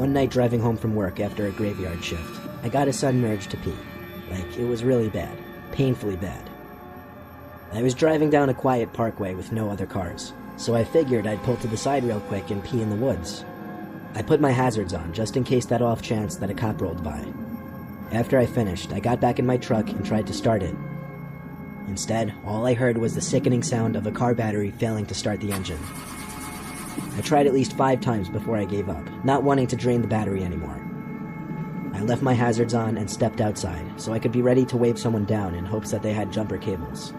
One night driving home from work after a graveyard shift, I got a sudden urge to pee. Like, it was really bad. Painfully bad. I was driving down a quiet parkway with no other cars, so I figured I'd pull to the side real quick and pee in the woods. I put my hazards on, just in case that off chance that a cop rolled by. After I finished, I got back in my truck and tried to start it. Instead, all I heard was the sickening sound of a car battery failing to start the engine. I tried at least 5 times before I gave up, not wanting to drain the battery anymore. I left my hazards on and stepped outside, so I could be ready to wave someone down in hopes that they had jumper cables.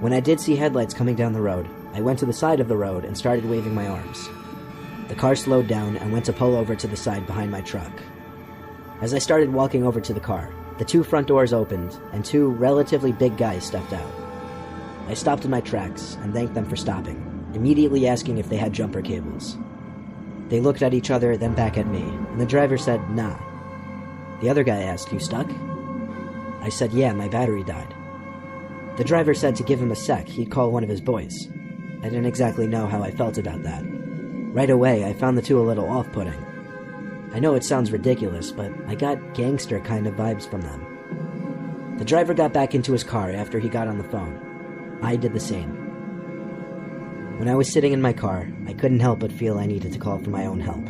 When I did see headlights coming down the road, I went to the side of the road and started waving my arms. The car slowed down and went to pull over to the side behind my truck. As I started walking over to the car, the 2 front doors opened and 2 relatively big guys stepped out. I stopped in my tracks and thanked them for stopping, immediately asking if they had jumper cables. They looked at each other, then back at me, and the driver said, "Nah." The other guy asked, "You stuck?" I said, "Yeah, my battery died." The driver said to give him a sec, he'd call one of his boys. I didn't exactly know how I felt about that. Right away, I found the 2 a little off-putting. I know it sounds ridiculous, but I got gangster kind of vibes from them. The driver got back into his car after he got on the phone. I did the same. When I was sitting in my car, I couldn't help but feel I needed to call for my own help.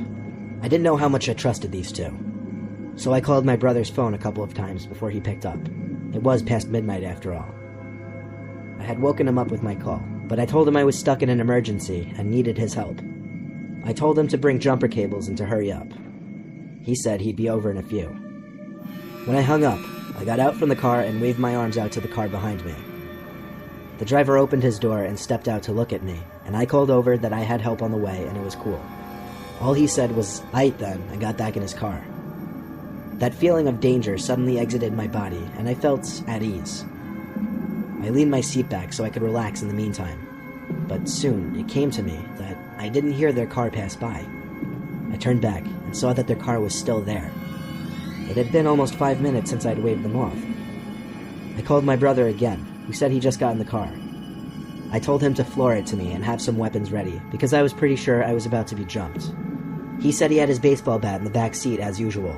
I didn't know how much I trusted these 2. So I called my brother's phone a couple of times before he picked up. It was past midnight after all. I had woken him up with my call, but I told him I was stuck in an emergency and needed his help. I told him to bring jumper cables and to hurry up. He said he'd be over in a few. When I hung up, I got out from the car and waved my arms out to the car behind me. The driver opened his door and stepped out to look at me, and I called over that I had help on the way and it was cool. All he said was, "Aight then," and got back in his car. That feeling of danger suddenly exited my body, and I felt at ease. I leaned my seat back so I could relax in the meantime, but soon it came to me that I didn't hear their car pass by. I turned back and saw that their car was still there. It had been almost 5 minutes since I'd waved them off. I called my brother again, who said he just got in the car. I told him to floor it to me and have some weapons ready, because I was pretty sure I was about to be jumped. He said he had his baseball bat in the back seat as usual.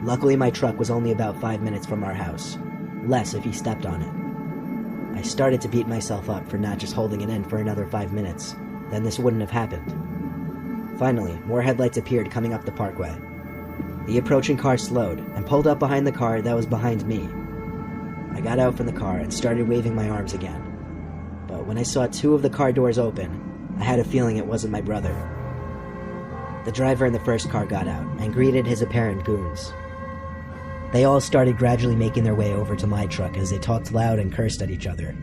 Luckily, my truck was only about 5 minutes from our house. Less if he stepped on it. I started to beat myself up for not just holding it in for another 5 minutes. Then this wouldn't have happened. Finally, more headlights appeared coming up the parkway. The approaching car slowed and pulled up behind the car that was behind me. I got out from the car and started waving my arms again. But when I saw 2 of the car doors open, I had a feeling it wasn't my brother. The driver in the first car got out and greeted his apparent goons. They all started gradually making their way over to my truck as they talked loud and cursed at each other.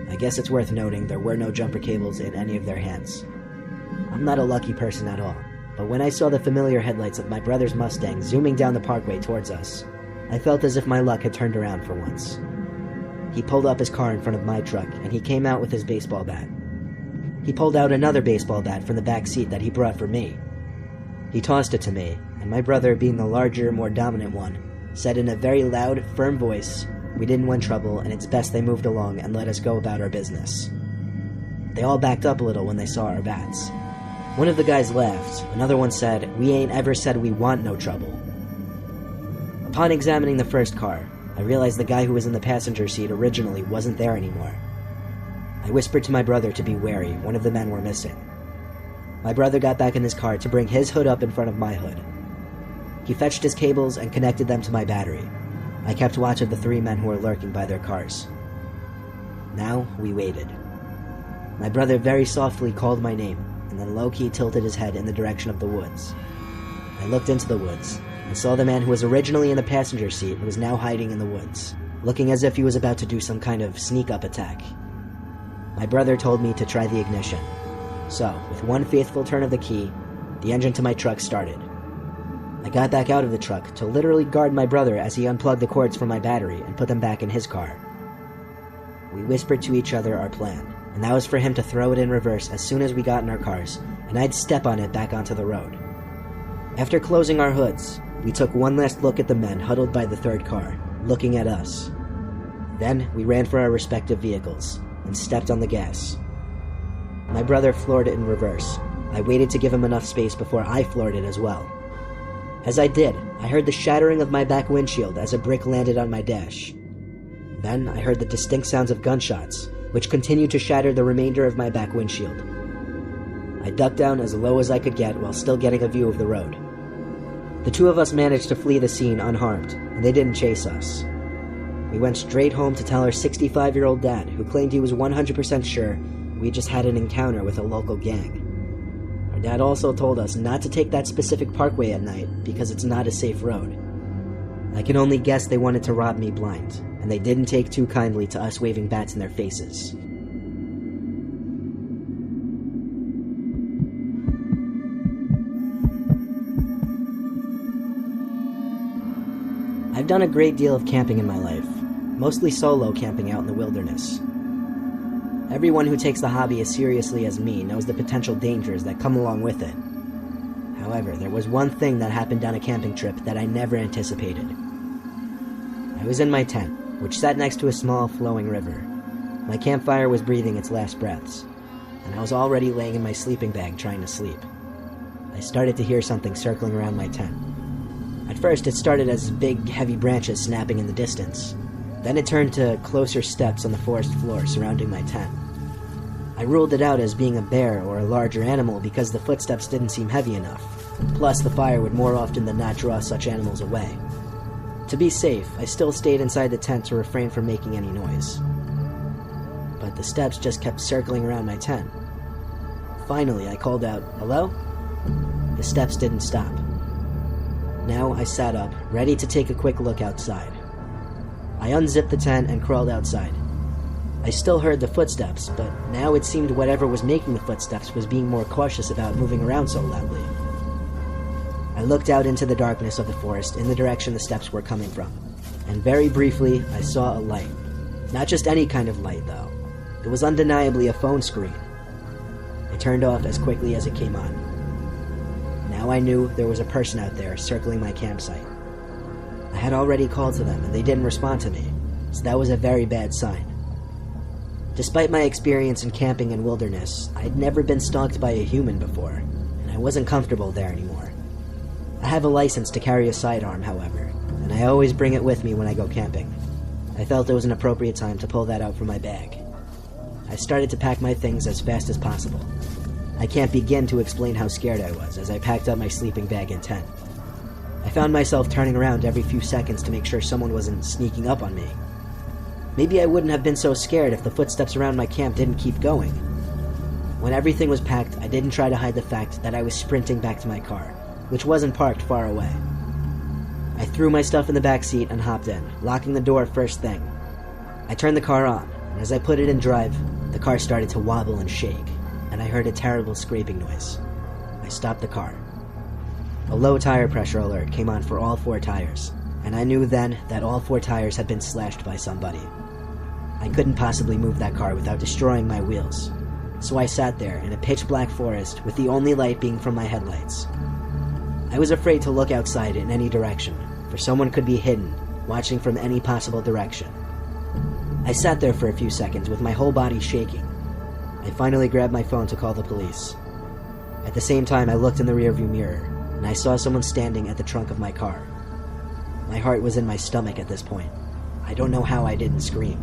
I guess it's worth noting there were no jumper cables in any of their hands. I'm not a lucky person at all, but when I saw the familiar headlights of my brother's Mustang zooming down the parkway towards us, I felt as if my luck had turned around for once. He pulled up his car in front of my truck and he came out with his baseball bat. He pulled out another baseball bat from the back seat that he brought for me. He tossed it to me, and my brother, being the larger, more dominant one, said in a very loud, firm voice, we didn't want trouble and it's best they moved along and let us go about our business. They all backed up a little when they saw our bats. One of the guys laughed, another one said, "We ain't ever said we want no trouble." Upon examining the first car, I realized the guy who was in the passenger seat originally wasn't there anymore. I whispered to my brother to be wary, one of the men were missing. My brother got back in his car to bring his hood up in front of my hood. He fetched his cables and connected them to my battery. I kept watch of the 3 men who were lurking by their cars. Now we waited. My brother very softly called my name, and then low-key tilted his head in the direction of the woods. I looked into the woods, and saw the man who was originally in the passenger seat and was now hiding in the woods, looking as if he was about to do some kind of sneak-up attack. My brother told me to try the ignition. So, with one faithful turn of the key, the engine to my truck started. I got back out of the truck to literally guard my brother as he unplugged the cords from my battery and put them back in his car. We whispered to each other our plan, and that was for him to throw it in reverse as soon as we got in our cars, and I'd step on it back onto the road. After closing our hoods, we took one last look at the men huddled by the 3rd car, looking at us. Then we ran for our respective vehicles and stepped on the gas. My brother floored it in reverse, I waited to give him enough space before I floored it as well. As I did, I heard the shattering of my back windshield as a brick landed on my dash. Then I heard the distinct sounds of gunshots, which continued to shatter the remainder of my back windshield. I ducked down as low as I could get while still getting a view of the road. The two of us managed to flee the scene unharmed, and they didn't chase us. We went straight home to tell our 65-year-old dad, who claimed he was 100% sure we just had an encounter with a local gang. Our dad also told us not to take that specific parkway at night because it's not a safe road. I can only guess they wanted to rob me blind, and they didn't take too kindly to us waving bats in their faces. I've done a great deal of camping in my life, mostly solo camping out in the wilderness. Everyone who takes the hobby as seriously as me knows the potential dangers that come along with it. However, there was one thing that happened on a camping trip that I never anticipated. I was in my tent, which sat next to a small, flowing river. My campfire was breathing its last breaths, and I was already laying in my sleeping bag trying to sleep. I started to hear something circling around my tent. At first, it started as big, heavy branches snapping in the distance. Then it turned to closer steps on the forest floor surrounding my tent. I ruled it out as being a bear or a larger animal because the footsteps didn't seem heavy enough. Plus, the fire would more often than not draw such animals away. To be safe, I still stayed inside the tent to refrain from making any noise. But the steps just kept circling around my tent. Finally, I called out, "Hello?" The steps didn't stop. Now I sat up, ready to take a quick look outside. I unzipped the tent and crawled outside. I still heard the footsteps, but now it seemed whatever was making the footsteps was being more cautious about moving around so loudly. I looked out into the darkness of the forest in the direction the steps were coming from, and very briefly I saw a light. Not just any kind of light, though. It was undeniably a phone screen. I turned off as quickly as it came on. Now I knew there was a person out there circling my campsite. I had already called to them and they didn't respond to me, so that was a very bad sign. Despite my experience in camping and wilderness, I'd never been stalked by a human before, and I wasn't comfortable there anymore. I have a license to carry a sidearm, however, and I always bring it with me when I go camping. I felt it was an appropriate time to pull that out from my bag. I started to pack my things as fast as possible. I can't begin to explain how scared I was as I packed up my sleeping bag and tent. I found myself turning around every few seconds to make sure someone wasn't sneaking up on me. Maybe I wouldn't have been so scared if the footsteps around my camp didn't keep going. When everything was packed, I didn't try to hide the fact that I was sprinting back to my car, which wasn't parked far away. I threw my stuff in the back seat and hopped in, locking the door first thing. I turned the car on, and as I put it in drive, the car started to wobble and shake, and I heard a terrible scraping noise. I stopped the car. A low tire pressure alert came on for all 4 tires, and I knew then that all 4 tires had been slashed by somebody. I couldn't possibly move that car without destroying my wheels, so I sat there in a pitch-black forest with the only light being from my headlights. I was afraid to look outside in any direction, for someone could be hidden, watching from any possible direction. I sat there for a few seconds with my whole body shaking. I finally grabbed my phone to call the police. At the same time, I looked in the rearview mirror, and I saw someone standing at the trunk of my car. My heart was in my stomach at this point. I don't know how I didn't scream.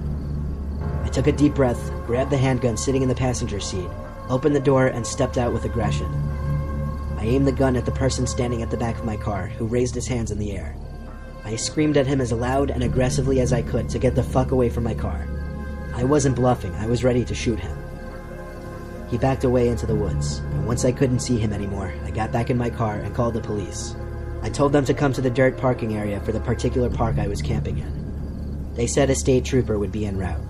I took a deep breath, grabbed the handgun sitting in the passenger seat, opened the door, and stepped out with aggression. I aimed the gun at the person standing at the back of my car, who raised his hands in the air. I screamed at him as loud and aggressively as I could to get the fuck away from my car. I wasn't bluffing, I was ready to shoot him. He backed away into the woods, and once I couldn't see him anymore, I got back in my car and called the police. I told them to come to the dirt parking area for the particular park I was camping in. They said a state trooper would be en route.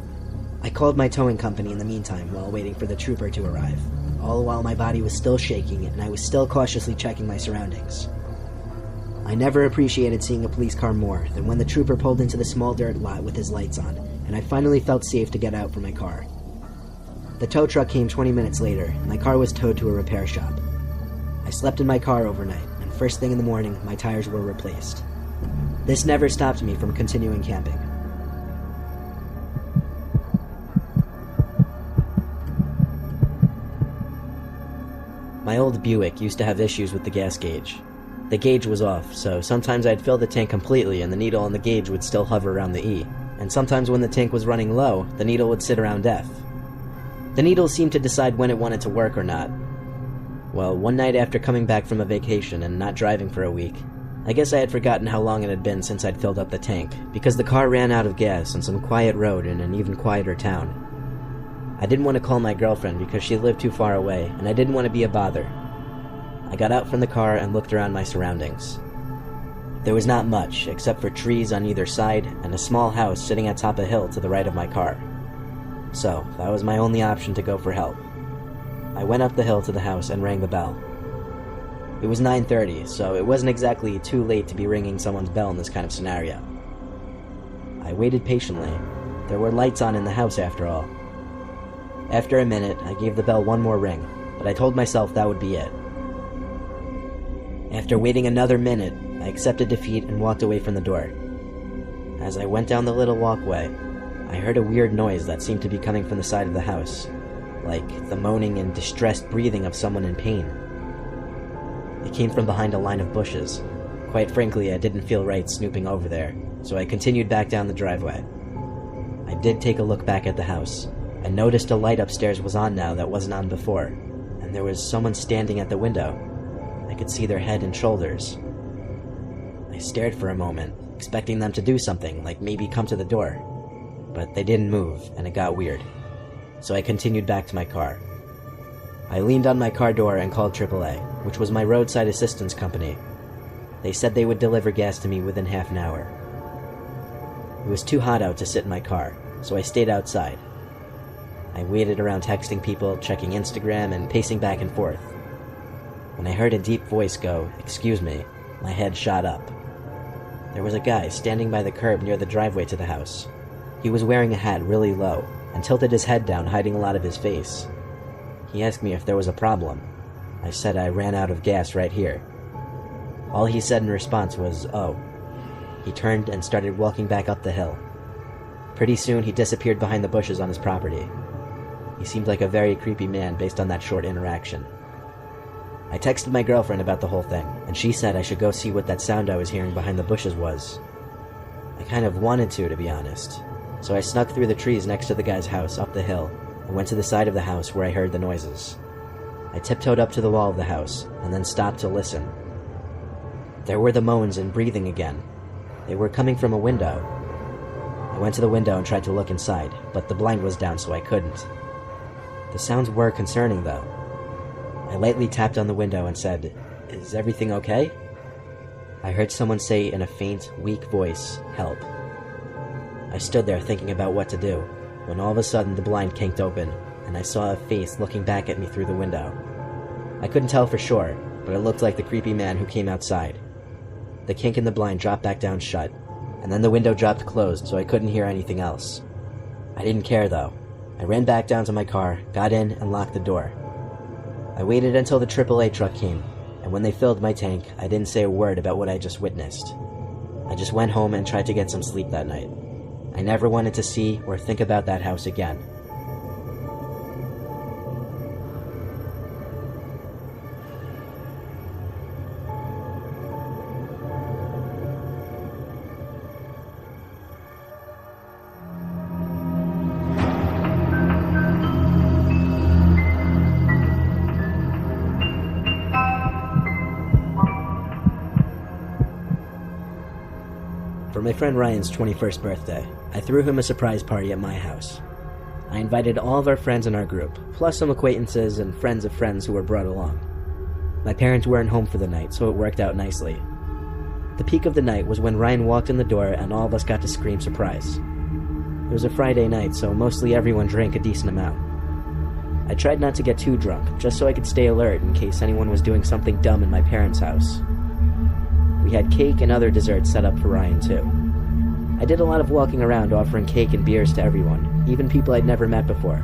I called my towing company in the meantime while waiting for the trooper to arrive, all while my body was still shaking and I was still cautiously checking my surroundings. I never appreciated seeing a police car more than when the trooper pulled into the small dirt lot with his lights on, and I finally felt safe to get out from my car. The tow truck came 20 minutes later, and my car was towed to a repair shop. I slept in my car overnight, and first thing in the morning, my tires were replaced. This never stopped me from continuing camping. My My old Buick used to have issues with the gas gauge. The gauge was off, so sometimes I'd fill the tank completely and the needle on the gauge would still hover around the E, and sometimes when the tank was running low, the needle would sit around F. The needle seemed to decide when it wanted to work or not. Well, one night after coming back from a vacation and not driving for a week, I guess I had forgotten how long it had been since I'd filled up the tank, because the car ran out of gas on some quiet road in an even quieter town. I didn't want to call my girlfriend because she lived too far away, and I didn't want to be a bother. I got out from the car and looked around my surroundings. There was not much, except for trees on either side and a small house sitting atop a hill to the right of my car. So, that was my only option to go for help. I went up the hill to the house and rang the bell. It was 9:30, so it wasn't exactly too late to be ringing someone's bell in this kind of scenario. I waited patiently. There were lights on in the house after all. After a minute, I gave the bell one more ring, but I told myself that would be it. After waiting another minute, I accepted defeat and walked away from the door. As I went down the little walkway, I heard a weird noise that seemed to be coming from the side of the house, like the moaning and distressed breathing of someone in pain. It came from behind a line of bushes. Quite frankly, I didn't feel right snooping over there, so I continued back down the driveway. I did take a look back at the house, and noticed a light upstairs was on now that wasn't on before, and there was someone standing at the window. I could see their head and shoulders. I stared for a moment, expecting them to do something, like maybe come to the door. But they didn't move, and it got weird. So I continued back to my car. I leaned on my car door and called AAA, which was my roadside assistance company. They said they would deliver gas to me within half an hour. It was too hot out to sit in my car, so I stayed outside. I waited around texting people, checking Instagram, and pacing back and forth. When I heard a deep voice go, "Excuse me," my head shot up. There was a guy standing by the curb near the driveway to the house. He was wearing a hat really low, and tilted his head down, hiding a lot of his face. He asked me if there was a problem. I said I ran out of gas right here. All he said in response was, "Oh." He turned and started walking back up the hill. Pretty soon he disappeared behind the bushes on his property. He seemed like a very creepy man based on that short interaction. I texted my girlfriend about the whole thing, and she said I should go see what that sound I was hearing behind the bushes was. I kind of wanted to be honest. So I snuck through the trees next to the guy's house up the hill and went to the side of the house where I heard the noises. I tiptoed up to the wall of the house and then stopped to listen. There were the moans and breathing again. They were coming from a window. I went to the window and tried to look inside, but the blind was down so I couldn't. The sounds were concerning though. I lightly tapped on the window and said, "Is everything okay?" I heard someone say in a faint, weak voice, "Help." I stood there thinking about what to do, when all of a sudden the blind kinked open, and I saw a face looking back at me through the window. I couldn't tell for sure, but it looked like the creepy man who came outside. The kink in the blind dropped back down shut, and then the window dropped closed so I couldn't hear anything else. I didn't care though. I ran back down to my car, got in, and locked the door. I waited until the AAA truck came, and when they filled my tank, I didn't say a word about what I just witnessed. I just went home and tried to get some sleep that night. I never wanted to see or think about that house again. For my friend Ryan's 21st birthday, I threw him a surprise party at my house. I invited all of our friends in our group, plus some acquaintances and friends of friends who were brought along. My parents weren't home for the night, so it worked out nicely. The peak of the night was when Ryan walked in the door and all of us got to scream surprise. It was a Friday night, so mostly everyone drank a decent amount. I tried not to get too drunk, just so I could stay alert in case anyone was doing something dumb in my parents' house. We had cake and other desserts set up for Ryan too. I did a lot of walking around offering cake and beers to everyone, even people I'd never met before,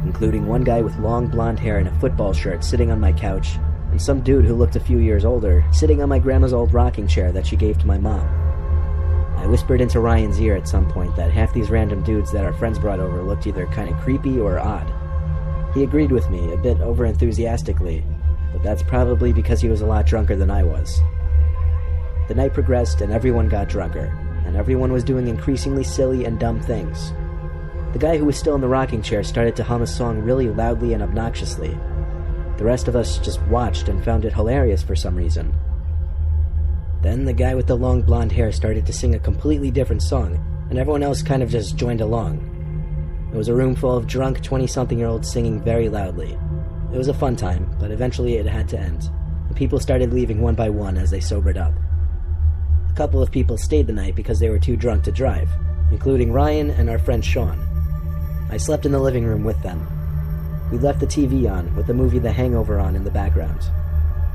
including one guy with long blonde hair and a football shirt sitting on my couch, and some dude who looked a few years older sitting on my grandma's old rocking chair that she gave to my mom. I whispered into Ryan's ear at some point that half these random dudes that our friends brought over looked either kind of creepy or odd. He agreed with me, a bit over-enthusiastically, but that's probably because he was a lot drunker than I was. The night progressed and everyone got drunker, and everyone was doing increasingly silly and dumb things. The guy who was still in the rocking chair started to hum a song really loudly and obnoxiously. The rest of us just watched and found it hilarious for some reason. Then the guy with the long blonde hair started to sing a completely different song, and everyone else kind of just joined along. It was a room full of drunk 20-something-year-olds singing very loudly. It was a fun time, but eventually it had to end, and people started leaving one by one as they sobered up. A couple of people stayed the night because they were too drunk to drive, including Ryan and our friend Sean. I slept in the living room with them. We left the TV on, with the movie The Hangover on in the background.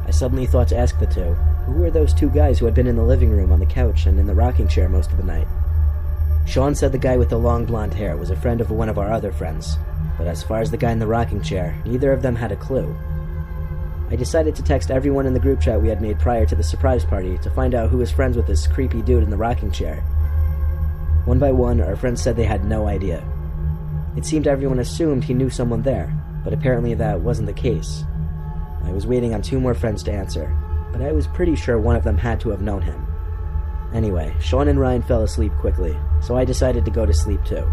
I suddenly thought to ask the two, who were those two guys who had been in the living room on the couch and in the rocking chair most of the night? Sean said the guy with the long blonde hair was a friend of one of our other friends, but as far as the guy in the rocking chair, neither of them had a clue. I decided to text everyone in the group chat we had made prior to the surprise party to find out who was friends with this creepy dude in the rocking chair. One by one, our friends said they had no idea. It seemed everyone assumed he knew someone there, but apparently that wasn't the case. I was waiting on two more friends to answer, but I was pretty sure one of them had to have known him. Anyway, Sean and Ryan fell asleep quickly, so I decided to go to sleep too.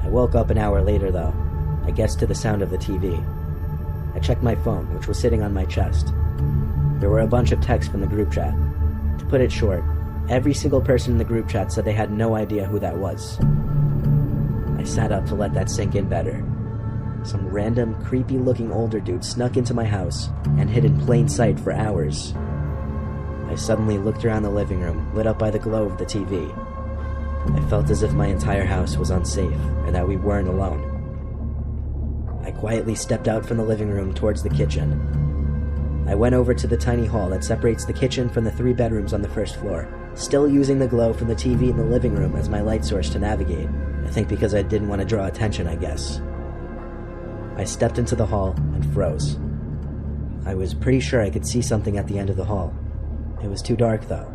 I woke up an hour later though, I guess to the sound of the TV. I checked my phone, which was sitting on my chest. There were a bunch of texts from the group chat. To put it short, every single person in the group chat said they had no idea who that was. I sat up to let that sink in better. Some random, creepy-looking older dude snuck into my house and hid in plain sight for hours. I suddenly looked around the living room, lit up by the glow of the TV. I felt as if my entire house was unsafe and that we weren't alone. I quietly stepped out from the living room towards the kitchen. I went over to the tiny hall that separates the kitchen from the 3 bedrooms on the first floor, still using the glow from the TV in the living room as my light source to navigate. I think because I didn't want to draw attention, I guess. I stepped into the hall and froze. I was pretty sure I could see something at the end of the hall. It was too dark, though.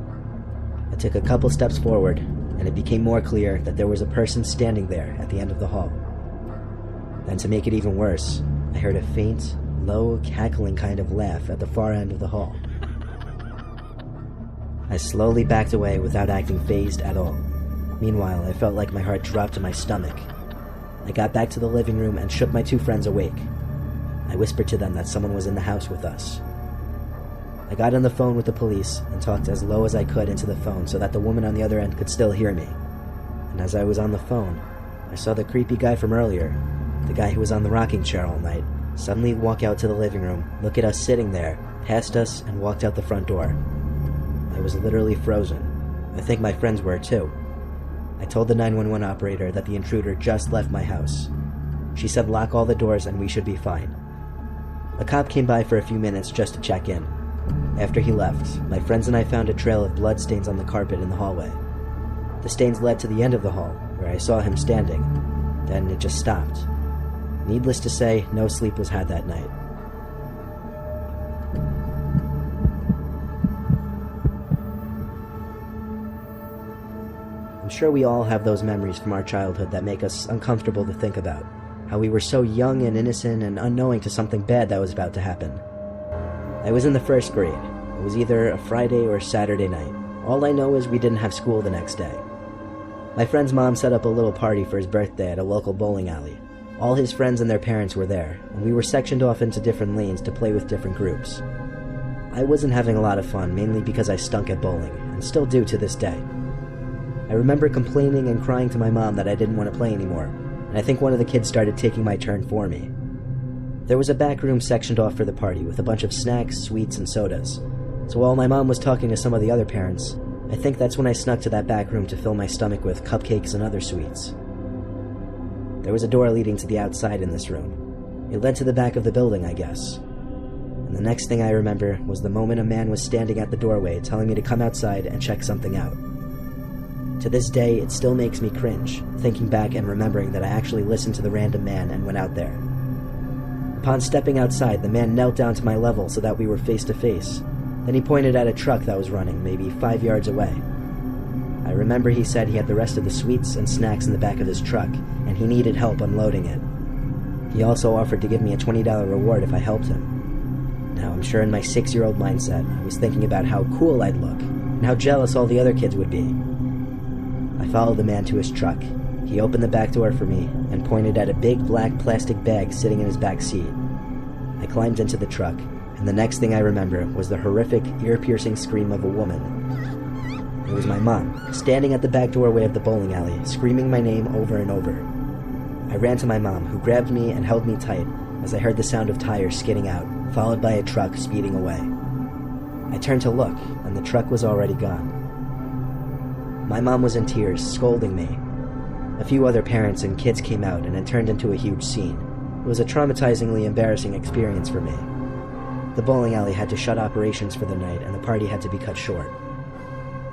I took a couple steps forward, and it became more clear that there was a person standing there at the end of the hall. Then to make it even worse, I heard a faint, low, cackling kind of laugh at the far end of the hall. I slowly backed away without acting fazed at all. Meanwhile, I felt like my heart dropped to my stomach. I got back to the living room and shook my 2 friends awake. I whispered to them that someone was in the house with us. I got on the phone with the police and talked as low as I could into the phone so that the woman on the other end could still hear me. And as I was on the phone, I saw the creepy guy from earlier, the guy who was on the rocking chair all night, suddenly walk out to the living room, look at us sitting there, passed us, and walked out the front door. I was literally frozen. I think my friends were too. I told the 911 operator that the intruder just left my house. She said lock all the doors and we should be fine. A cop came by for a few minutes just to check in. After he left, my friends and I found a trail of blood stains on the carpet in the hallway. The stains led to the end of the hall, where I saw him standing. Then it just stopped. Needless to say, no sleep was had that night. I'm sure we all have those memories from our childhood that make us uncomfortable to think about. How we were so young and innocent and unknowing to something bad that was about to happen. I was in the 1st grade. It was either a Friday or Saturday night. All I know is we didn't have school the next day. My friend's mom set up a little party for his birthday at a local bowling alley. All his friends and their parents were there, and we were sectioned off into different lanes to play with different groups. I wasn't having a lot of fun, mainly because I stunk at bowling, and still do to this day. I remember complaining and crying to my mom that I didn't want to play anymore, and I think one of the kids started taking my turn for me. There was a back room sectioned off for the party with a bunch of snacks, sweets, and sodas. So while my mom was talking to some of the other parents, I think that's when I snuck to that back room to fill my stomach with cupcakes and other sweets. There was a door leading to the outside in this room. It led to the back of the building, I guess. And the next thing I remember was the moment a man was standing at the doorway telling me to come outside and check something out. To this day, it still makes me cringe, thinking back and remembering that I actually listened to the random man and went out there. Upon stepping outside, the man knelt down to my level so that we were face to face. Then he pointed at a truck that was running, maybe 5 yards away. I remember he said he had the rest of the sweets and snacks in the back of his truck, and he needed help unloading it. He also offered to give me a $20 reward if I helped him. Now, I'm sure in my 6-year-old mindset, I was thinking about how cool I'd look and how jealous all the other kids would be. I followed the man to his truck. He opened the back door for me and pointed at a big black plastic bag sitting in his back seat. I climbed into the truck, and the next thing I remember was the horrific, ear-piercing scream of a woman. It was my mom, standing at the back doorway of the bowling alley, screaming my name over and over. I ran to my mom, who grabbed me and held me tight as I heard the sound of tires skidding out, followed by a truck speeding away. I turned to look, and the truck was already gone. My mom was in tears, scolding me. A few other parents and kids came out, and it turned into a huge scene. It was a traumatizingly embarrassing experience for me. The bowling alley had to shut operations for the night, and the party had to be cut short.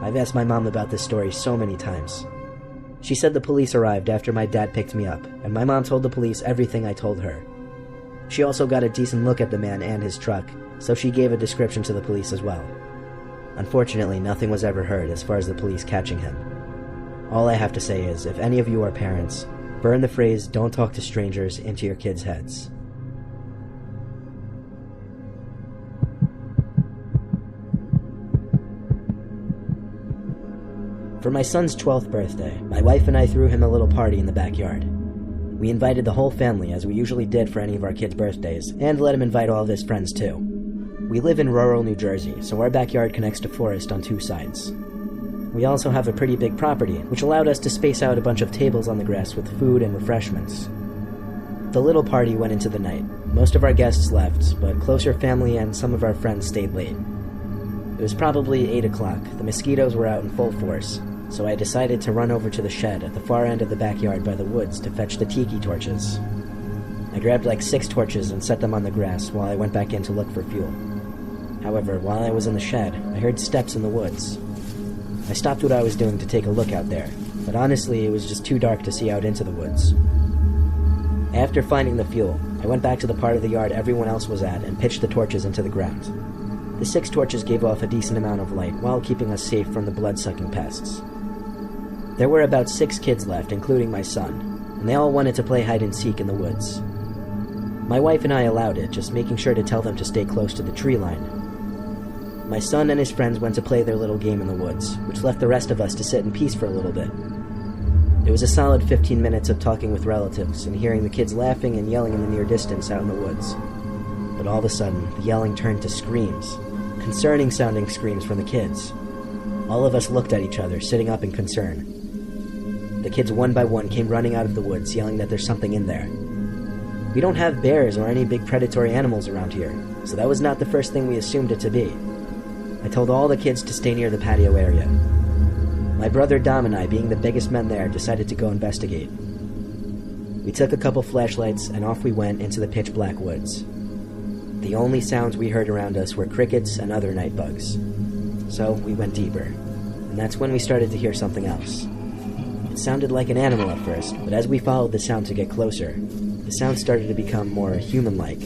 I've asked my mom about this story so many times. She said the police arrived after my dad picked me up, and my mom told the police everything I told her. She also got a decent look at the man and his truck, so she gave a description to the police as well. Unfortunately, nothing was ever heard as far as the police catching him. All I have to say is, if any of you are parents, burn the phrase "don't talk to strangers" into your kids' heads. For my son's 12th birthday, my wife and I threw him a little party in the backyard. We invited the whole family, as we usually did for any of our kids' birthdays, and let him invite all of his friends too. We live in rural New Jersey, so our backyard connects to forest on 2 sides. We also have a pretty big property, which allowed us to space out a bunch of tables on the grass with food and refreshments. The little party went into the night. Most of our guests left, but closer family and some of our friends stayed late. It was probably 8 o'clock. The mosquitoes were out in full force, so I decided to run over to the shed at the far end of the backyard by the woods to fetch the tiki torches. I grabbed like 6 torches and set them on the grass while I went back in to look for fuel. However, while I was in the shed, I heard steps in the woods. I stopped what I was doing to take a look out there, but honestly, it was just too dark to see out into the woods. After finding the fuel, I went back to the part of the yard everyone else was at and pitched the torches into the ground. The 6 torches gave off a decent amount of light while keeping us safe from the blood-sucking pests. There were about 6 kids left, including my son, and they all wanted to play hide-and-seek in the woods. My wife and I allowed it, just making sure to tell them to stay close to the tree line. My son and his friends went to play their little game in the woods, which left the rest of us to sit in peace for a little bit. It was a solid 15 minutes of talking with relatives and hearing the kids laughing and yelling in the near distance out in the woods. But all of a sudden, the yelling turned to screams, concerning-sounding screams from the kids. All of us looked at each other, sitting up in concern. The kids one by one came running out of the woods, yelling that there's something in there. We don't have bears or any big predatory animals around here, so that was not the first thing we assumed it to be. I told all the kids to stay near the patio area. My brother Dom and I, being the biggest men there, decided to go investigate. We took a couple flashlights and off we went into the pitch-black woods. The only sounds we heard around us were crickets and other night bugs. So we went deeper, and that's when we started to hear something else. It sounded like an animal at first, but as we followed the sound to get closer, the sound started to become more human-like.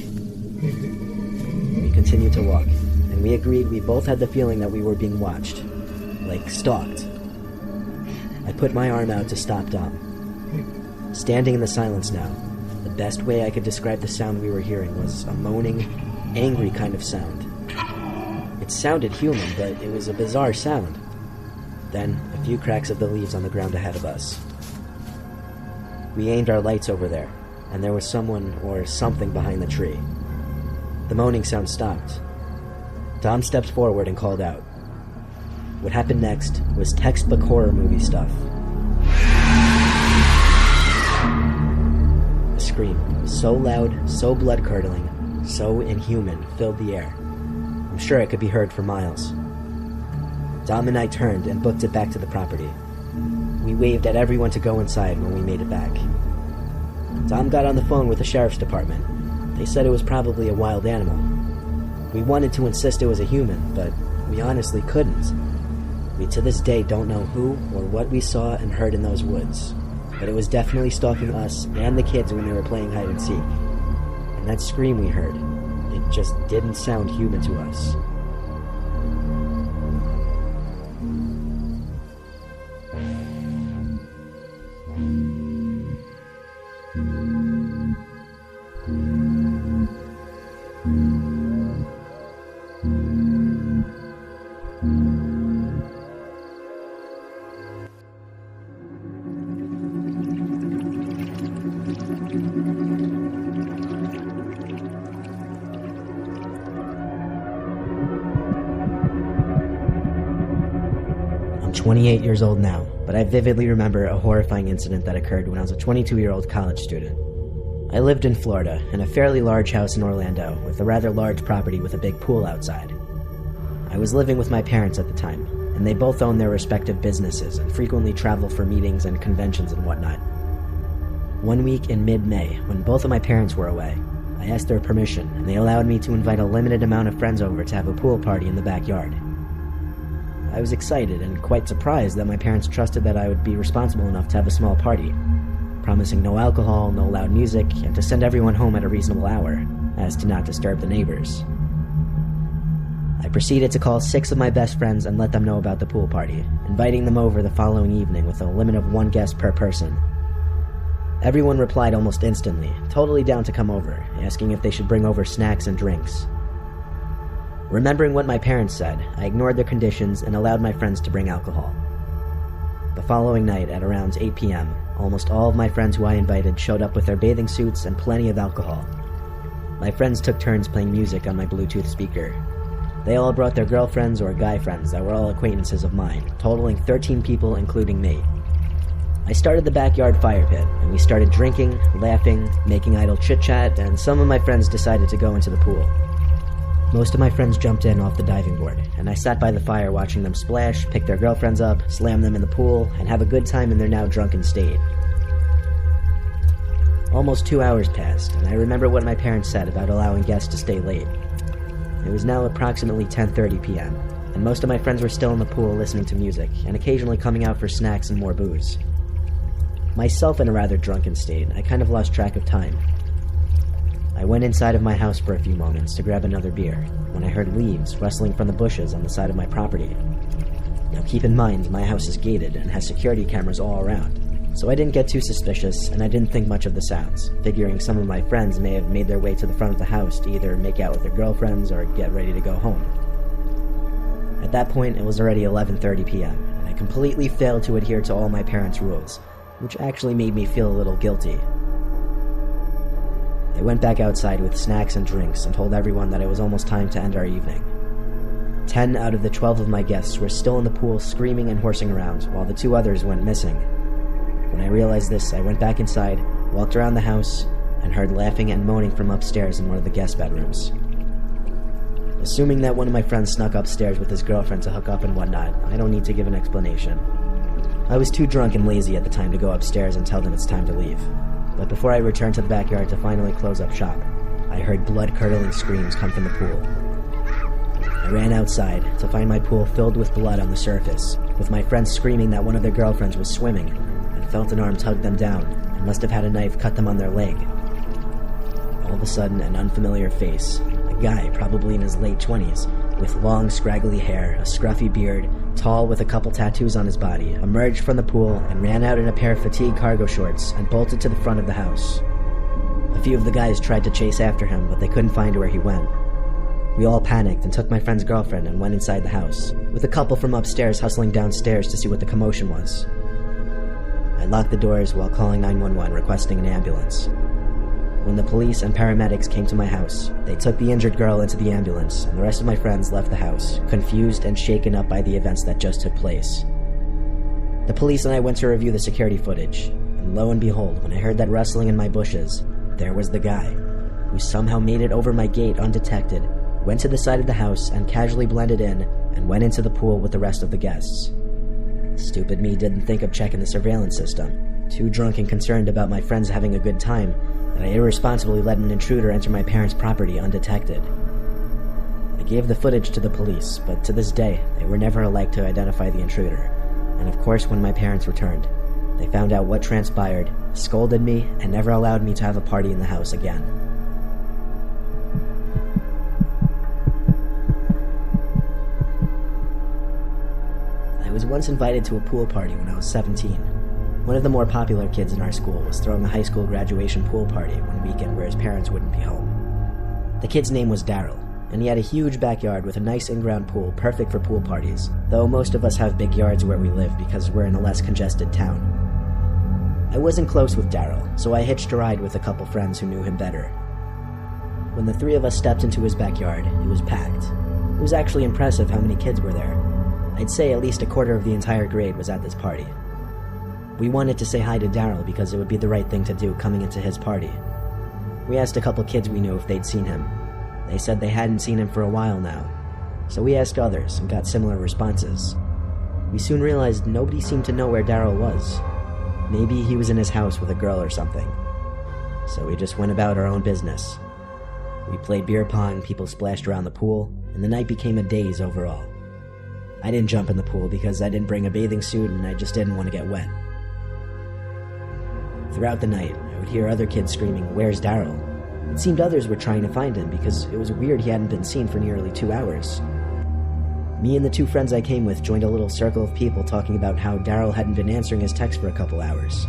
We continued to walk, and we agreed we both had the feeling that we were being watched, like stalked. I put my arm out to stop Dom. Standing in the silence now, the best way I could describe the sound we were hearing was a moaning, angry kind of sound. It sounded human, but it was a bizarre sound. Then, a few cracks of the leaves on the ground ahead of us. We aimed our lights over there, and there was someone or something behind the tree. The moaning sound stopped. Dom stepped forward and called out. What happened next was textbook horror movie stuff. A scream, so loud, so blood-curdling, so inhuman, filled the air. I'm sure it could be heard for miles. Dom and I turned and booked it back to the property. We waved at everyone to go inside when we made it back. Dom got on the phone with the sheriff's department. They said it was probably a wild animal. We wanted to insist it was a human, but we honestly couldn't. We to this day don't know who or what we saw and heard in those woods, but it was definitely stalking us and the kids when they were playing hide and seek. And that scream we heard, it just didn't sound human to us. 28 years old now, but I vividly remember a horrifying incident that occurred when I was a 22-year-old college student. I lived in Florida, in a fairly large house in Orlando, with a rather large property with a big pool outside. I was living with my parents at the time, and they both owned their respective businesses and frequently traveled for meetings and conventions and whatnot. One week in mid-May, when both of my parents were away, I asked their permission, and they allowed me to invite a limited amount of friends over to have a pool party in the backyard. I was excited and quite surprised that my parents trusted that I would be responsible enough to have a small party, promising no alcohol, no loud music, and to send everyone home at a reasonable hour, as to not disturb the neighbors. I proceeded to call 6 of my best friends and let them know about the pool party, inviting them over the following evening with a limit of 1 guest per person. Everyone replied almost instantly, totally down to come over, asking if they should bring over snacks and drinks. Remembering what my parents said, I ignored their conditions and allowed my friends to bring alcohol. The following night, at around 8 p.m., almost all of my friends who I invited showed up with their bathing suits and plenty of alcohol. My friends took turns playing music on my Bluetooth speaker. They all brought their girlfriends or guy friends that were all acquaintances of mine, totaling 13 people including me. I started the backyard fire pit, and we started drinking, laughing, making idle chit-chat, and some of my friends decided to go into the pool. Most of my friends jumped in off the diving board, and I sat by the fire watching them splash, pick their girlfriends up, slam them in the pool, and have a good time in their now drunken state. Almost 2 hours passed, and I remember what my parents said about allowing guests to stay late. It was now approximately 10:30 p.m., and most of my friends were still in the pool listening to music, and occasionally coming out for snacks and more booze. Myself in a rather drunken state, I kind of lost track of time. I went inside of my house for a few moments to grab another beer, when I heard leaves rustling from the bushes on the side of my property. Now keep in mind, my house is gated and has security cameras all around, so I didn't get too suspicious and I didn't think much of the sounds, figuring some of my friends may have made their way to the front of the house to either make out with their girlfriends or get ready to go home. At that point, it was already 11:30 p.m., and I completely failed to adhere to all my parents' rules, which actually made me feel a little guilty. I went back outside with snacks and drinks and told everyone that it was almost time to end our evening. 10 out of the 12 of my guests were still in the pool screaming and horsing around, while the 2 others went missing. When I realized this, I went back inside, walked around the house, and heard laughing and moaning from upstairs in one of the guest bedrooms. Assuming that one of my friends snuck upstairs with his girlfriend to hook up and whatnot, I don't need to give an explanation. I was too drunk and lazy at the time to go upstairs and tell them it's time to leave. But before I returned to the backyard to finally close up shop, I heard blood-curdling screams come from the pool. I ran outside to find my pool filled with blood on the surface, with my friends screaming that one of their girlfriends was swimming, and felt an arm tug them down, and must have had a knife cut them on their leg. All of a sudden, an unfamiliar face, a guy probably in his late 20s, with long, scraggly hair, a scruffy beard, tall with a couple tattoos on his body, emerged from the pool and ran out in a pair of fatigue cargo shorts and bolted to the front of the house. A few of the guys tried to chase after him, but they couldn't find where he went. We all panicked and took my friend's girlfriend and went inside the house, with a couple from upstairs hustling downstairs to see what the commotion was. I locked the doors while calling 911 requesting an ambulance. When the police and paramedics came to my house, they took the injured girl into the ambulance, and the rest of my friends left the house, confused and shaken up by the events that just took place. The police and I went to review the security footage, and lo and behold, when I heard that rustling in my bushes, there was the guy, who somehow made it over my gate undetected, went to the side of the house and casually blended in, and went into the pool with the rest of the guests. Stupid me didn't think of checking the surveillance system, too drunk and concerned about my friends having a good time, that I irresponsibly let an intruder enter my parents' property undetected. I gave the footage to the police, but to this day, they were never alike to identify the intruder, and of course when my parents returned, they found out what transpired, scolded me, and never allowed me to have a party in the house again. I was once invited to a pool party when I was 17. One of the more popular kids in our school was throwing a high school graduation pool party one weekend where his parents wouldn't be home. The kid's name was Daryl, and he had a huge backyard with a nice in-ground pool perfect for pool parties, though most of us have big yards where we live because we're in a less congested town. I wasn't close with Daryl, so I hitched a ride with a couple friends who knew him better. When the 3 of us stepped into his backyard, it was packed. It was actually impressive how many kids were there. I'd say at least a quarter of the entire grade was at this party. We wanted to say hi to Daryl because it would be the right thing to do coming into his party. We asked a couple kids we knew if they'd seen him. They said they hadn't seen him for a while now. So we asked others and got similar responses. We soon realized nobody seemed to know where Daryl was. Maybe he was in his house with a girl or something. So we just went about our own business. We played beer pong, people splashed around the pool, and the night became a daze overall. I didn't jump in the pool because I didn't bring a bathing suit and I just didn't want to get wet. Throughout the night, I would hear other kids screaming, "Where's Daryl?" It seemed others were trying to find him because it was weird he hadn't been seen for nearly 2 hours. Me and the 2 friends I came with joined a little circle of people talking about how Daryl hadn't been answering his text for a couple hours.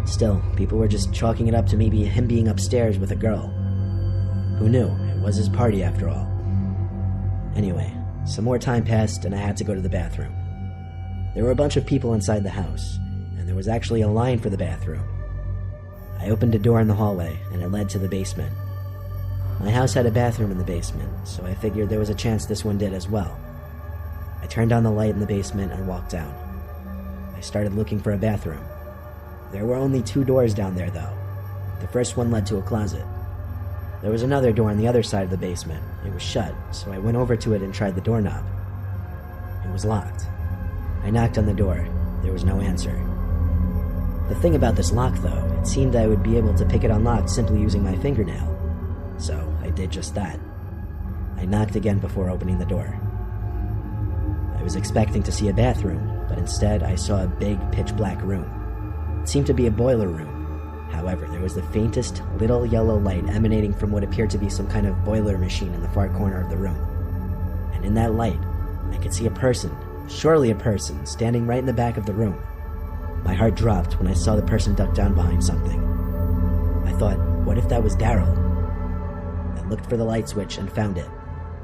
Still, people were just chalking it up to maybe him being upstairs with a girl. Who knew? It was his party after all. Anyway, some more time passed and I had to go to the bathroom. There were a bunch of people inside the house, and there was actually a line for the bathroom. I opened a door in the hallway and it led to the basement. My house had a bathroom in the basement, so I figured there was a chance this one did as well. I turned on the light in the basement and walked down. I started looking for a bathroom. There were only 2 doors down there though. The first one led to a closet. There was another door on the other side of the basement. It was shut, so I went over to it and tried the doorknob. It was locked. I knocked on the door. There was no answer. The thing about this lock though, it seemed I would be able to pick it unlocked simply using my fingernail. So I did just that. I knocked again before opening the door. I was expecting to see a bathroom, but instead I saw a big pitch-black room. It seemed to be a boiler room. However, there was the faintest little yellow light emanating from what appeared to be some kind of boiler machine in the far corner of the room. And in that light, I could see a person, surely a person, standing right in the back of the room. My heart dropped when I saw the person duck down behind something. I thought, what if that was Daryl? I looked for the light switch and found it.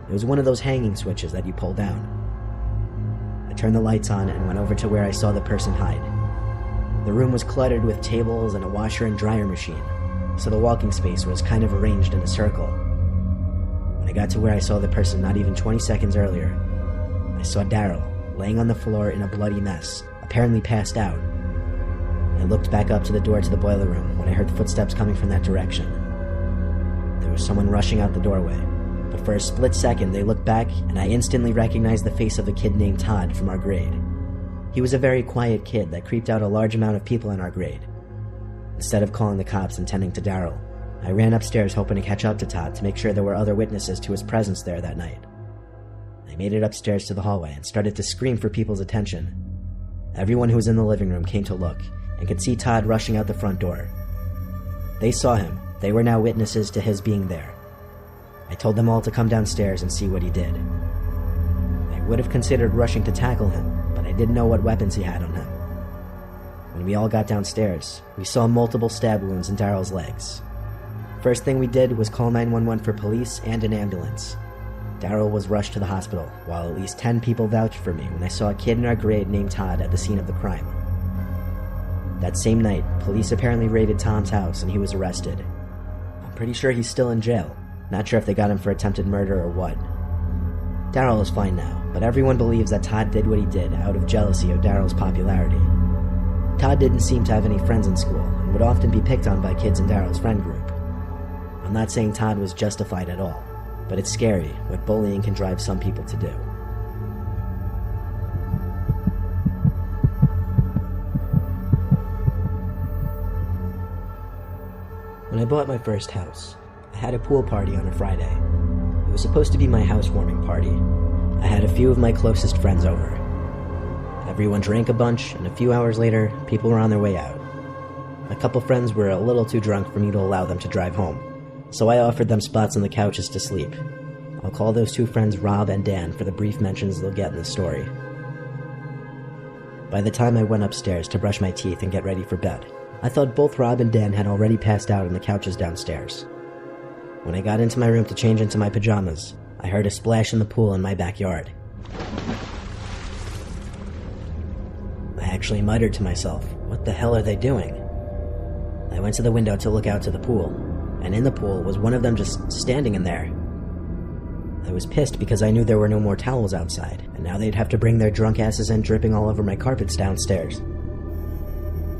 It was one of those hanging switches that you pull down. I turned the lights on and went over to where I saw the person hide. The room was cluttered with tables and a washer and dryer machine, so the walking space was kind of arranged in a circle. When I got to where I saw the person not even 20 seconds earlier, I saw Daryl laying on the floor in a bloody mess, apparently passed out. I looked back up to the door to the boiler room when I heard footsteps coming from that direction. There was someone rushing out the doorway, but for a split second they looked back and I instantly recognized the face of a kid named Todd from our grade. He was a very quiet kid that creeped out a large amount of people in our grade. Instead of calling the cops and tending to Daryl, I ran upstairs hoping to catch up to Todd to make sure there were other witnesses to his presence there that night. I made it upstairs to the hallway and started to scream for people's attention. Everyone who was in the living room came to look and could see Todd rushing out the front door. They saw him. They were now witnesses to his being there. I told them all to come downstairs and see what he did. I would have considered rushing to tackle him, but I didn't know what weapons he had on him. When we all got downstairs, we saw multiple stab wounds in Daryl's legs. First thing we did was call 911 for police and an ambulance. Daryl was rushed to the hospital, while at least 10 people vouched for me when I saw a kid in our grade named Todd at the scene of the crime. That same night, police apparently raided Tom's house and he was arrested. I'm pretty sure he's still in jail. Not sure if they got him for attempted murder or what. Daryl is fine now, but everyone believes that Todd did what he did out of jealousy of Daryl's popularity. Todd didn't seem to have any friends in school and would often be picked on by kids in Daryl's friend group. I'm not saying Todd was justified at all, but it's scary what bullying can drive some people to do. When I bought my first house, I had a pool party on a Friday. It was supposed to be my housewarming party. I had a few of my closest friends over. Everyone drank a bunch, and a few hours later, people were on their way out. A couple friends were a little too drunk for me to allow them to drive home, so I offered them spots on the couches to sleep. I'll call those 2 friends Rob and Dan for the brief mentions they'll get in the story. By the time I went upstairs to brush my teeth and get ready for bed, I thought both Rob and Dan had already passed out on the couches downstairs. When I got into my room to change into my pajamas, I heard a splash in the pool in my backyard. I actually muttered to myself, what the hell are they doing? I went to the window to look out to the pool, and in the pool was one of them just standing in there. I was pissed because I knew there were no more towels outside, and now they'd have to bring their drunk asses in dripping all over my carpets downstairs.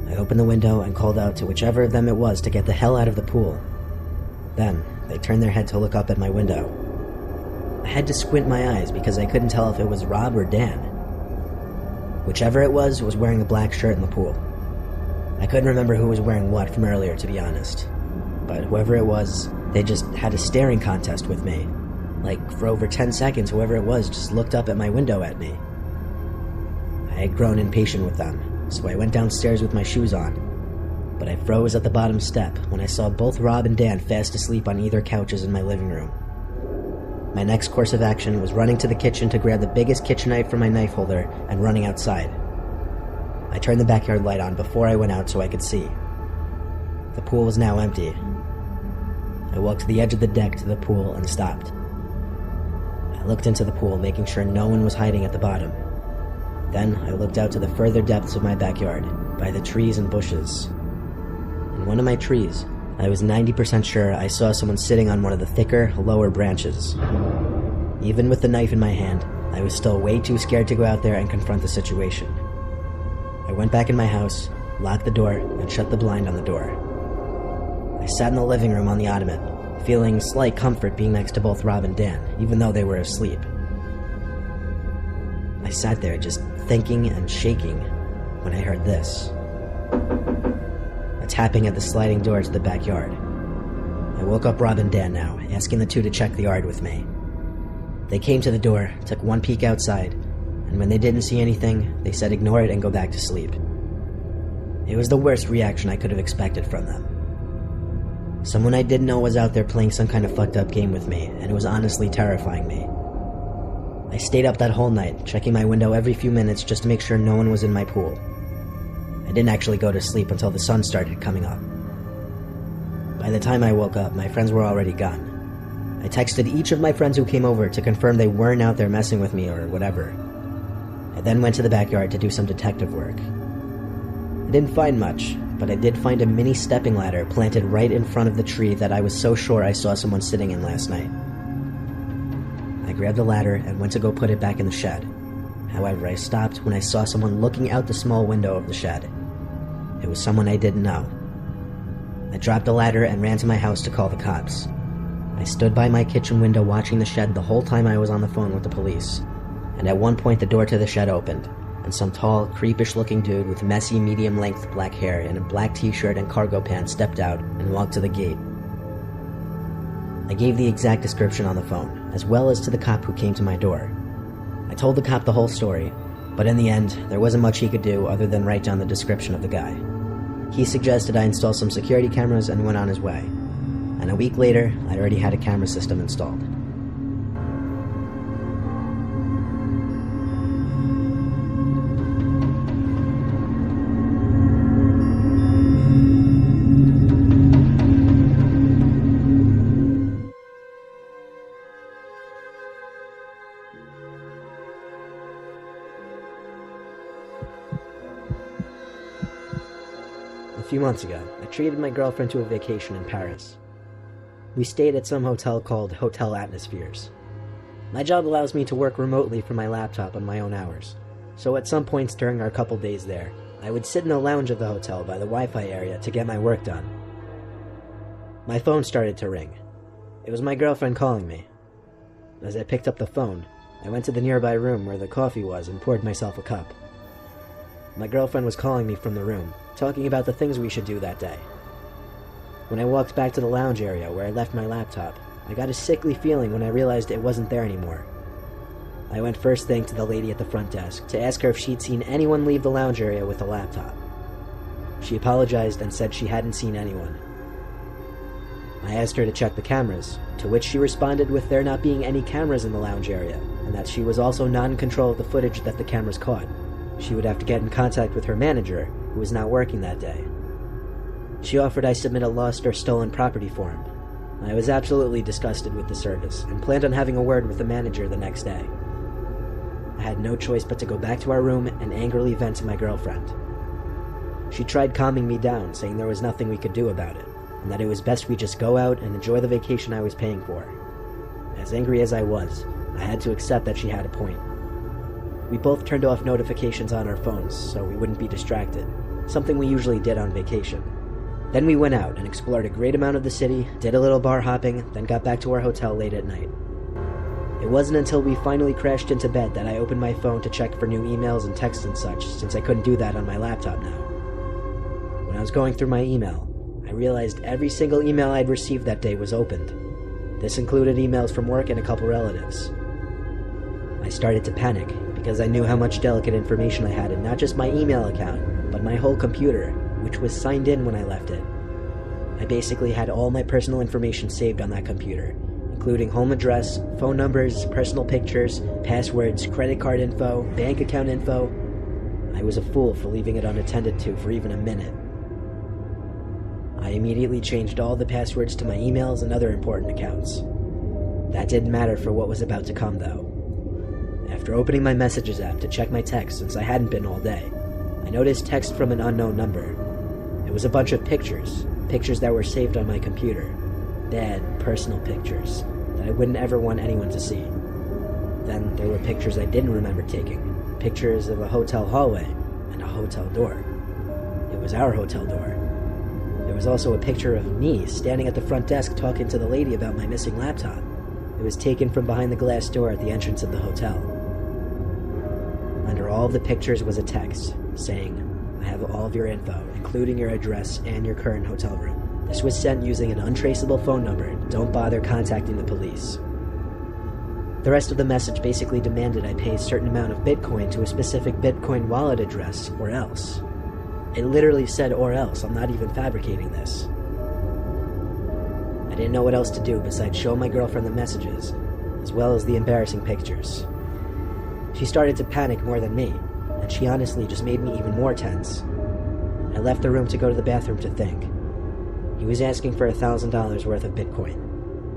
I opened the window and called out to whichever of them it was to get the hell out of the pool. Then, they turned their head to look up at my window. I had to squint my eyes because I couldn't tell if it was Rob or Dan. Whichever it was wearing a black shirt in the pool. I couldn't remember who was wearing what from earlier, to be honest. But whoever it was, they just had a staring contest with me. Like, for over 10 seconds, whoever it was just looked up at my window at me. I had grown impatient with them, so I went downstairs with my shoes on. But I froze at the bottom step when I saw both Rob and Dan fast asleep on either couches in my living room. My next course of action was running to the kitchen to grab the biggest kitchen knife from my knife holder and running outside. I turned the backyard light on before I went out so I could see. The pool was now empty. I walked to the edge of the deck to the pool and stopped. I looked into the pool, making sure no one was hiding at the bottom. Then I looked out to the further depths of my backyard, by the trees and bushes. In one of my trees, I was 90% sure I saw someone sitting on one of the thicker, lower branches. Even with the knife in my hand, I was still way too scared to go out there and confront the situation. I went back in my house, locked the door, and shut the blind on the door. I sat in the living room on the ottoman, feeling slight comfort being next to both Rob and Dan, even though they were asleep. I sat there just thinking and shaking when I heard this. A tapping at the sliding door to the backyard. I woke up Rob and Dan now, asking the two to check the yard with me. They came to the door, took one peek outside, and when they didn't see anything, they said ignore it and go back to sleep. It was the worst reaction I could have expected from them. Someone I didn't know was out there playing some kind of fucked up game with me, and it was honestly terrifying me. I stayed up that whole night, checking my window every few minutes just to make sure no one was in my pool. I didn't actually go to sleep until the sun started coming up. By the time I woke up, my friends were already gone. I texted each of my friends who came over to confirm they weren't out there messing with me or whatever. I then went to the backyard to do some detective work. I didn't find much, but I did find a mini stepping ladder planted right in front of the tree that I was so sure I saw someone sitting in last night. I grabbed the ladder and went to go put it back in the shed. However, I stopped when I saw someone looking out the small window of the shed. It was someone I didn't know. I dropped the ladder and ran to my house to call the cops. I stood by my kitchen window watching the shed the whole time I was on the phone with the police, and at one point the door to the shed opened, and some tall, creepish-looking dude with messy, medium-length black hair and a black t-shirt and cargo pants stepped out and walked to the gate. I gave the exact description on the phone, as well as to the cop who came to my door. I told the cop the whole story, but in the end, there wasn't much he could do other than write down the description of the guy. He suggested I install some security cameras and went on his way. And a week later, I already had a camera system installed. A few months ago, I treated my girlfriend to a vacation in Paris. We stayed at some hotel called Hotel Atmospheres. My job allows me to work remotely from my laptop on my own hours, so at some points during our couple days there, I would sit in the lounge of the hotel by the Wi-Fi area to get my work done. My phone started to ring. It was my girlfriend calling me. As I picked up the phone, I went to the nearby room where the coffee was and poured myself a cup. My girlfriend was calling me from the room, talking about the things we should do that day. When I walked back to the lounge area where I left my laptop, I got a sickly feeling when I realized it wasn't there anymore. I went first thing to the lady at the front desk to ask her if she'd seen anyone leave the lounge area with a laptop. She apologized and said she hadn't seen anyone. I asked her to check the cameras, to which she responded with there not being any cameras in the lounge area, and that she was also not in control of the footage that the cameras caught. She would have to get in contact with her manager, who was not working that day. She offered I submit a lost or stolen property form. I was absolutely disgusted with the service, and planned on having a word with the manager the next day. I had no choice but to go back to our room and angrily vent to my girlfriend. She tried calming me down, saying there was nothing we could do about it, and that it was best we just go out and enjoy the vacation I was paying for. As angry as I was, I had to accept that she had a point. We both turned off notifications on our phones so we wouldn't be distracted, something we usually did on vacation. Then we went out and explored a great amount of the city, did a little bar hopping, then got back to our hotel late at night. It wasn't until we finally crashed into bed that I opened my phone to check for new emails and texts and such, since I couldn't do that on my laptop now. When I was going through my email, I realized every single email I'd received that day was opened. This included emails from work and a couple relatives. I started to panic because I knew how much delicate information I had in not just my email account, but my whole computer, which was signed in when I left it. I basically had all my personal information saved on that computer, including home address, phone numbers, personal pictures, passwords, credit card info, bank account info. I was a fool for leaving it unattended to for even a minute. I immediately changed all the passwords to my emails and other important accounts. That didn't matter for what was about to come, though. After opening my messages app to check my texts since I hadn't been all day, I noticed text from an unknown number. It was a bunch of pictures that were saved on my computer. Bad, personal pictures that I wouldn't ever want anyone to see. Then there were pictures I didn't remember taking, pictures of a hotel hallway and a hotel door. It was our hotel door. There was also a picture of me standing at the front desk talking to the lady about my missing laptop. It was taken from behind the glass door at the entrance of the hotel. Under all of the pictures was a text saying, "I have all of your info, including your address and your current hotel room. This was sent using an untraceable phone number. Don't bother contacting the police." The rest of the message basically demanded I pay a certain amount of Bitcoin to a specific Bitcoin wallet address, or else. It literally said "or else." I'm not even fabricating this. I didn't know what else to do besides show my girlfriend the messages, as well as the embarrassing pictures. She started to panic more than me, and she honestly just made me even more tense. I left the room to go to the bathroom to think. He was asking for $1,000 worth of Bitcoin,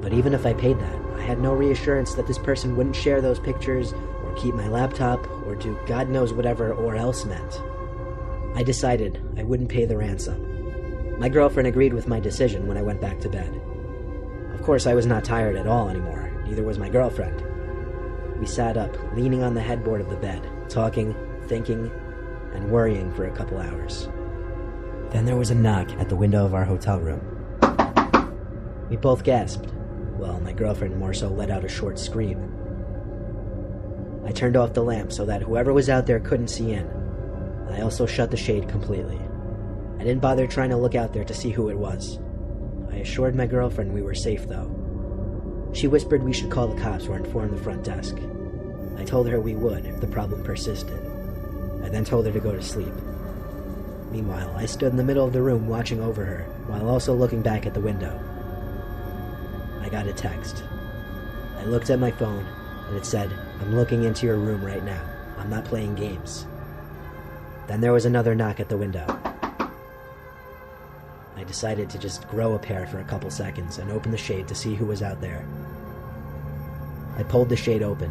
but even if I paid that, I had no reassurance that this person wouldn't share those pictures, or keep my laptop, or do God knows whatever "or else" meant. I decided I wouldn't pay the ransom. My girlfriend agreed with my decision when I went back to bed. Of course, I was not tired at all anymore, neither was my girlfriend. We sat up, leaning on the headboard of the bed, talking, thinking, and worrying for a couple hours. Then there was a knock at the window of our hotel room. We both gasped. Well, my girlfriend more so let out a short scream. I turned off the lamp so that whoever was out there couldn't see in. I also shut the shade completely. I didn't bother trying to look out there to see who it was. I assured my girlfriend we were safe, though. She whispered we should call the cops or inform the front desk. I told her we would if the problem persisted. I then told her to go to sleep. Meanwhile, I stood in the middle of the room watching over her, while also looking back at the window. I got a text. I looked at my phone, and it said, "I'm looking into your room right now. I'm not playing games." Then there was another knock at the window. I decided to just grow a pair for a couple seconds and open the shade to see who was out there. I pulled the shade open.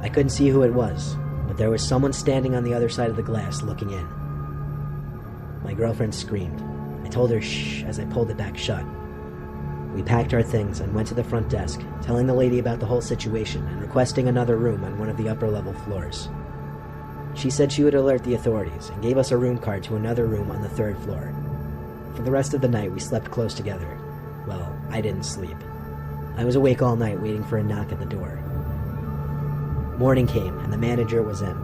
I couldn't see who it was, but there was someone standing on the other side of the glass looking in. My girlfriend screamed. I told her shh as I pulled it back shut. We packed our things and went to the front desk, telling the lady about the whole situation and requesting another room on one of the upper-level floors. She said she would alert the authorities and gave us a room card to another room on the 3rd floor. For the rest of the night, we slept close together. Well, I didn't sleep. I was awake all night waiting for a knock at the door. Morning came, and the manager was in.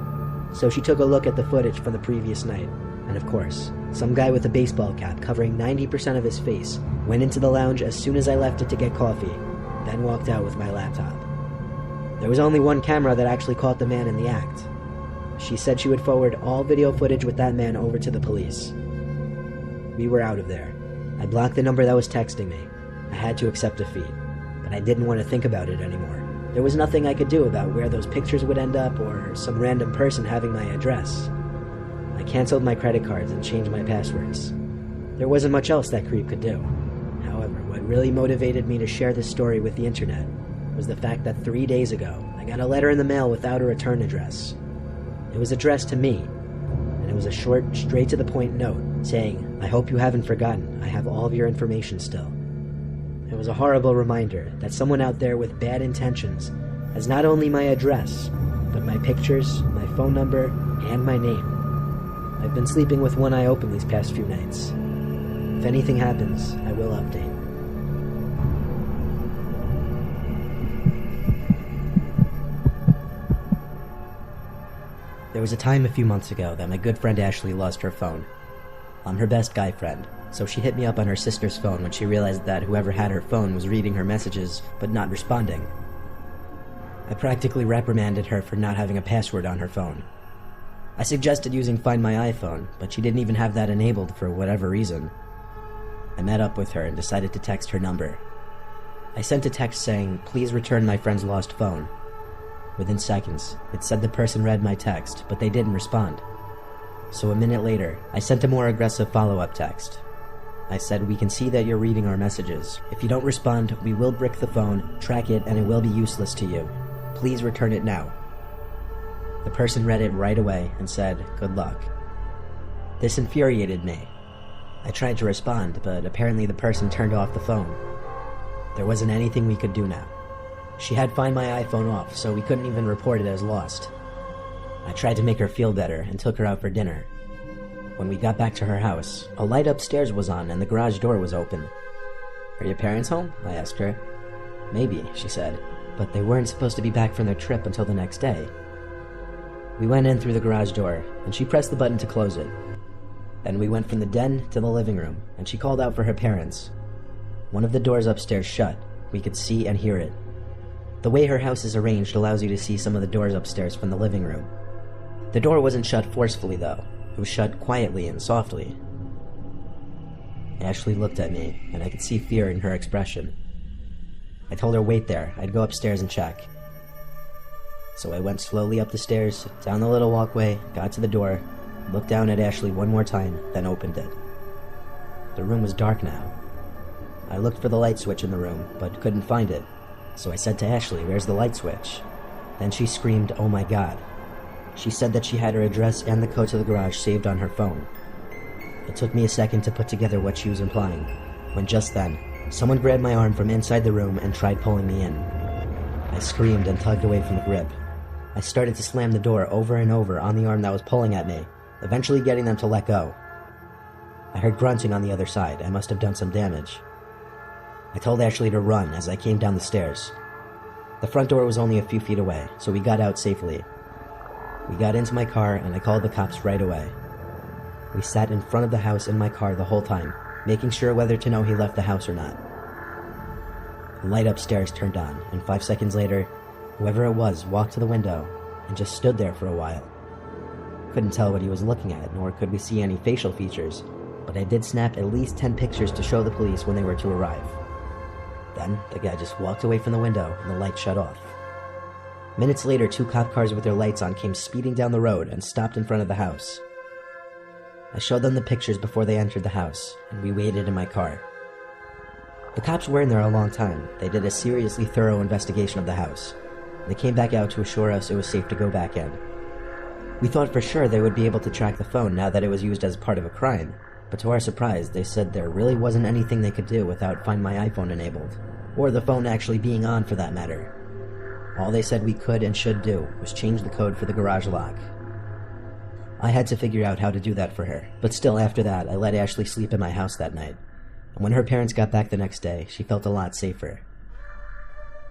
So she took a look at the footage from the previous night, and of course, some guy with a baseball cap covering 90% of his face went into the lounge as soon as I left it to get coffee, then walked out with my laptop. There was only one camera that actually caught the man in the act. She said she would forward all video footage with that man over to the police. We were out of there. I blocked the number that was texting me. I had to accept defeat, but I didn't want to think about it anymore. There was nothing I could do about where those pictures would end up or some random person having my address. I canceled my credit cards and changed my passwords. There wasn't much else that creep could do. However, what really motivated me to share this story with the internet was the fact that 3 days ago, I got a letter in the mail without a return address. It was addressed to me, and it was a short, straight-to-the-point note saying, "I hope you haven't forgotten. I have all of your information still." It was a horrible reminder that someone out there with bad intentions has not only my address, but my pictures, my phone number, and my name. I've been sleeping with one eye open these past few nights. If anything happens, I will update. There was a time a few months ago that my good friend Ashley lost her phone. I'm her best guy friend, so she hit me up on her sister's phone when she realized that whoever had her phone was reading her messages but not responding. I practically reprimanded her for not having a password on her phone. I suggested using Find My iPhone, but she didn't even have that enabled for whatever reason. I met up with her and decided to text her number. I sent a text saying, "Please return my friend's lost phone." Within seconds, it said the person read my text, but they didn't respond. So a minute later, I sent a more aggressive follow-up text. I said, "We can see that you're reading our messages. If you don't respond, we will brick the phone, track it, and it will be useless to you. Please return it now." The person read it right away and said, "Good luck." This infuriated me. I tried to respond, but apparently the person turned off the phone. There wasn't anything we could do now. She had Find My iPhone off, so we couldn't even report it as lost. I tried to make her feel better and took her out for dinner. When we got back to her house, a light upstairs was on and the garage door was open. "Are your parents home?" I asked her. "Maybe," she said, but they weren't supposed to be back from their trip until the next day. We went in through the garage door, and she pressed the button to close it. Then we went from the den to the living room, and she called out for her parents. One of the doors upstairs shut. We could see and hear it. The way her house is arranged allows you to see some of the doors upstairs from the living room. The door wasn't shut forcefully, though. It was shut quietly and softly. Ashley looked at me, and I could see fear in her expression. I told her wait there, I'd go upstairs and check. So I went slowly up the stairs, down the little walkway, got to the door, looked down at Ashley one more time, then opened it. The room was dark now. I looked for the light switch in the room, but couldn't find it. So I said to Ashley, "Where's the light switch?" Then she screamed, "Oh my God." She said that she had her address and the code to the garage saved on her phone. It took me a second to put together what she was implying, when just then, someone grabbed my arm from inside the room and tried pulling me in. I screamed and tugged away from the grip. I started to slam the door over and over on the arm that was pulling at me, eventually getting them to let go. I heard grunting on the other side. I must have done some damage. I told Ashley to run as I came down the stairs. The front door was only a few feet away, so we got out safely. We got into my car and I called the cops right away. We sat in front of the house in my car the whole time, making sure whether to know he left the house or not. The light upstairs turned on, and 5 seconds later, whoever it was walked to the window and just stood there for a while. Couldn't tell what he was looking at, nor could we see any facial features, but I did snap at least 10 pictures to show the police when they were to arrive. Then, the guy just walked away from the window and the light shut off. Minutes later, 2 cop cars with their lights on came speeding down the road and stopped in front of the house. I showed them the pictures before they entered the house, and we waited in my car. The cops were in there a long time. They did a seriously thorough investigation of the house. They came back out to assure us it was safe to go back in. We thought for sure they would be able to track the phone now that it was used as part of a crime, but to our surprise, they said there really wasn't anything they could do without Find My iPhone enabled, or the phone actually being on for that matter. All they said we could and should do was change the code for the garage lock. I had to figure out how to do that for her, but still after that, I let Ashley sleep in my house that night. And when her parents got back the next day, she felt a lot safer.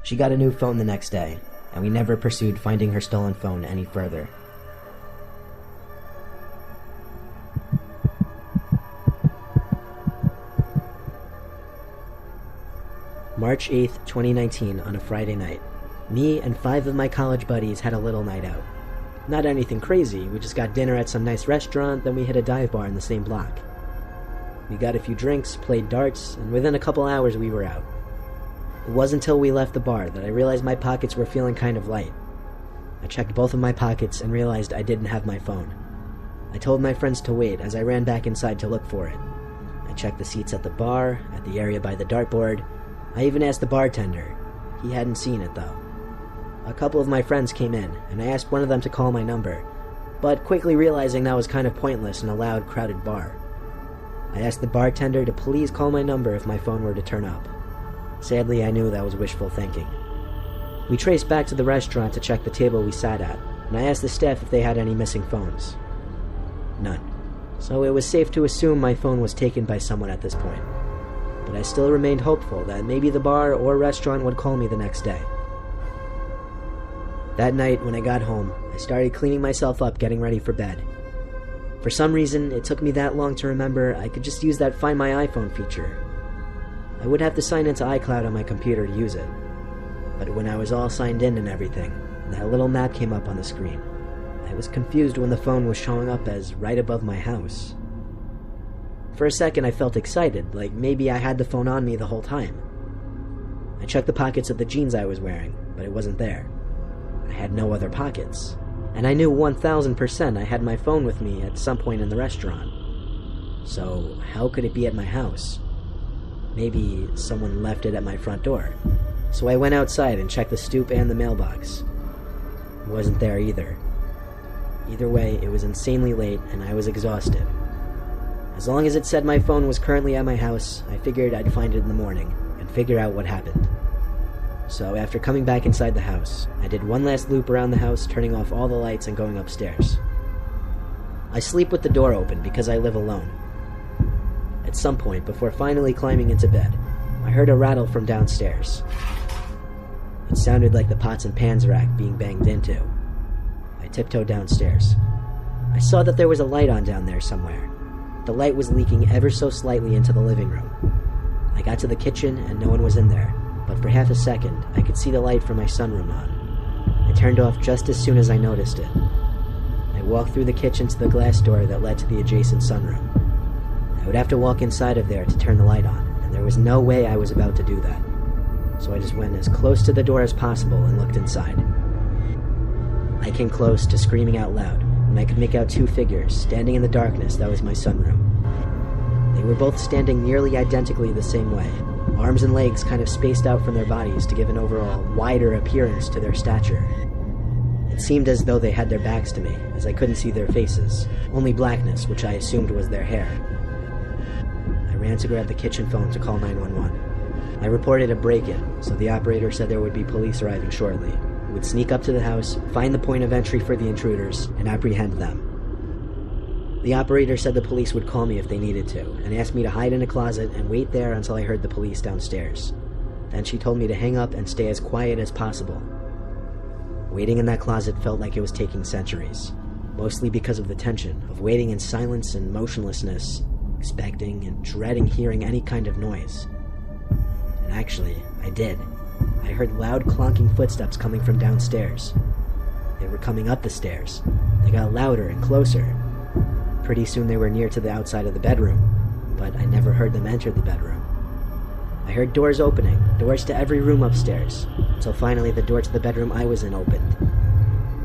She got a new phone the next day, and we never pursued finding her stolen phone any further. March 8th, 2019, on a Friday night. Me and 5 of my college buddies had a little night out. Not anything crazy, we just got dinner at some nice restaurant, then we hit a dive bar in the same block. We got a few drinks, played darts, and within a couple hours we were out. It wasn't until we left the bar that I realized my pockets were feeling kind of light. I checked both of my pockets and realized I didn't have my phone. I told my friends to wait as I ran back inside to look for it. I checked the seats at the bar, at the area by the dartboard. I even asked the bartender. He hadn't seen it though. A couple of my friends came in, and I asked one of them to call my number, but quickly realizing that was kind of pointless in a loud, crowded bar. I asked the bartender to please call my number if my phone were to turn up. Sadly, I knew that was wishful thinking. We traced back to the restaurant to check the table we sat at, and I asked the staff if they had any missing phones. None. So it was safe to assume my phone was taken by someone at this point. But I still remained hopeful that maybe the bar or restaurant would call me the next day. That night, when I got home, I started cleaning myself up, getting ready for bed. For some reason, it took me that long to remember I could just use that Find My iPhone feature. I would have to sign into iCloud on my computer to use it. But when I was all signed in and everything, that little map came up on the screen. I was confused when the phone was showing up as right above my house. For a second, I felt excited, like maybe I had the phone on me the whole time. I checked the pockets of the jeans I was wearing, but it wasn't there. I had no other pockets, and I knew 1000% I had my phone with me at some point in the restaurant. So how could it be at my house? Maybe someone left it at my front door. So I went outside and checked the stoop and the mailbox. It wasn't there either. Either way, it was insanely late and I was exhausted. As long as it said my phone was currently at my house, I figured I'd find it in the morning and figure out what happened. So after coming back inside the house, I did one last loop around the house, turning off all the lights and going upstairs. I sleep with the door open because I live alone. At some point, before finally climbing into bed, I heard a rattle from downstairs. It sounded like the pots and pans rack being banged into. I tiptoed downstairs. I saw that there was a light on down there somewhere. The light was leaking ever so slightly into the living room. I got to the kitchen and no one was in there, but for half a second I could see the light from my sunroom on. I turned off just as soon as I noticed it. I walked through the kitchen to the glass door that led to the adjacent sunroom. I would have to walk inside of there to turn the light on, and there was no way I was about to do that. So I just went as close to the door as possible and looked inside. I came close to screaming out loud when I could make out two figures standing in the darkness that was my sunroom. They were both standing nearly identically the same way, arms and legs kind of spaced out from their bodies to give an overall wider appearance to their stature. It seemed as though they had their backs to me, as I couldn't see their faces, only blackness, which I assumed was their hair. I ran to grab the kitchen phone to call 911. I reported a break-in, so the operator said there would be police arriving shortly, who would sneak up to the house, find the point of entry for the intruders, and apprehend them. The operator said the police would call me if they needed to, and asked me to hide in a closet and wait there until I heard the police downstairs. Then she told me to hang up and stay as quiet as possible. Waiting in that closet felt like it was taking centuries, mostly because of the tension of waiting in silence and motionlessness, expecting and dreading hearing any kind of noise. And actually, I did. I heard loud clonking footsteps coming from downstairs. They were coming up the stairs. They got louder and closer. Pretty soon they were near to the outside of the bedroom, but I never heard them enter the bedroom. I heard doors opening, doors to every room upstairs, until finally the door to the bedroom I was in opened.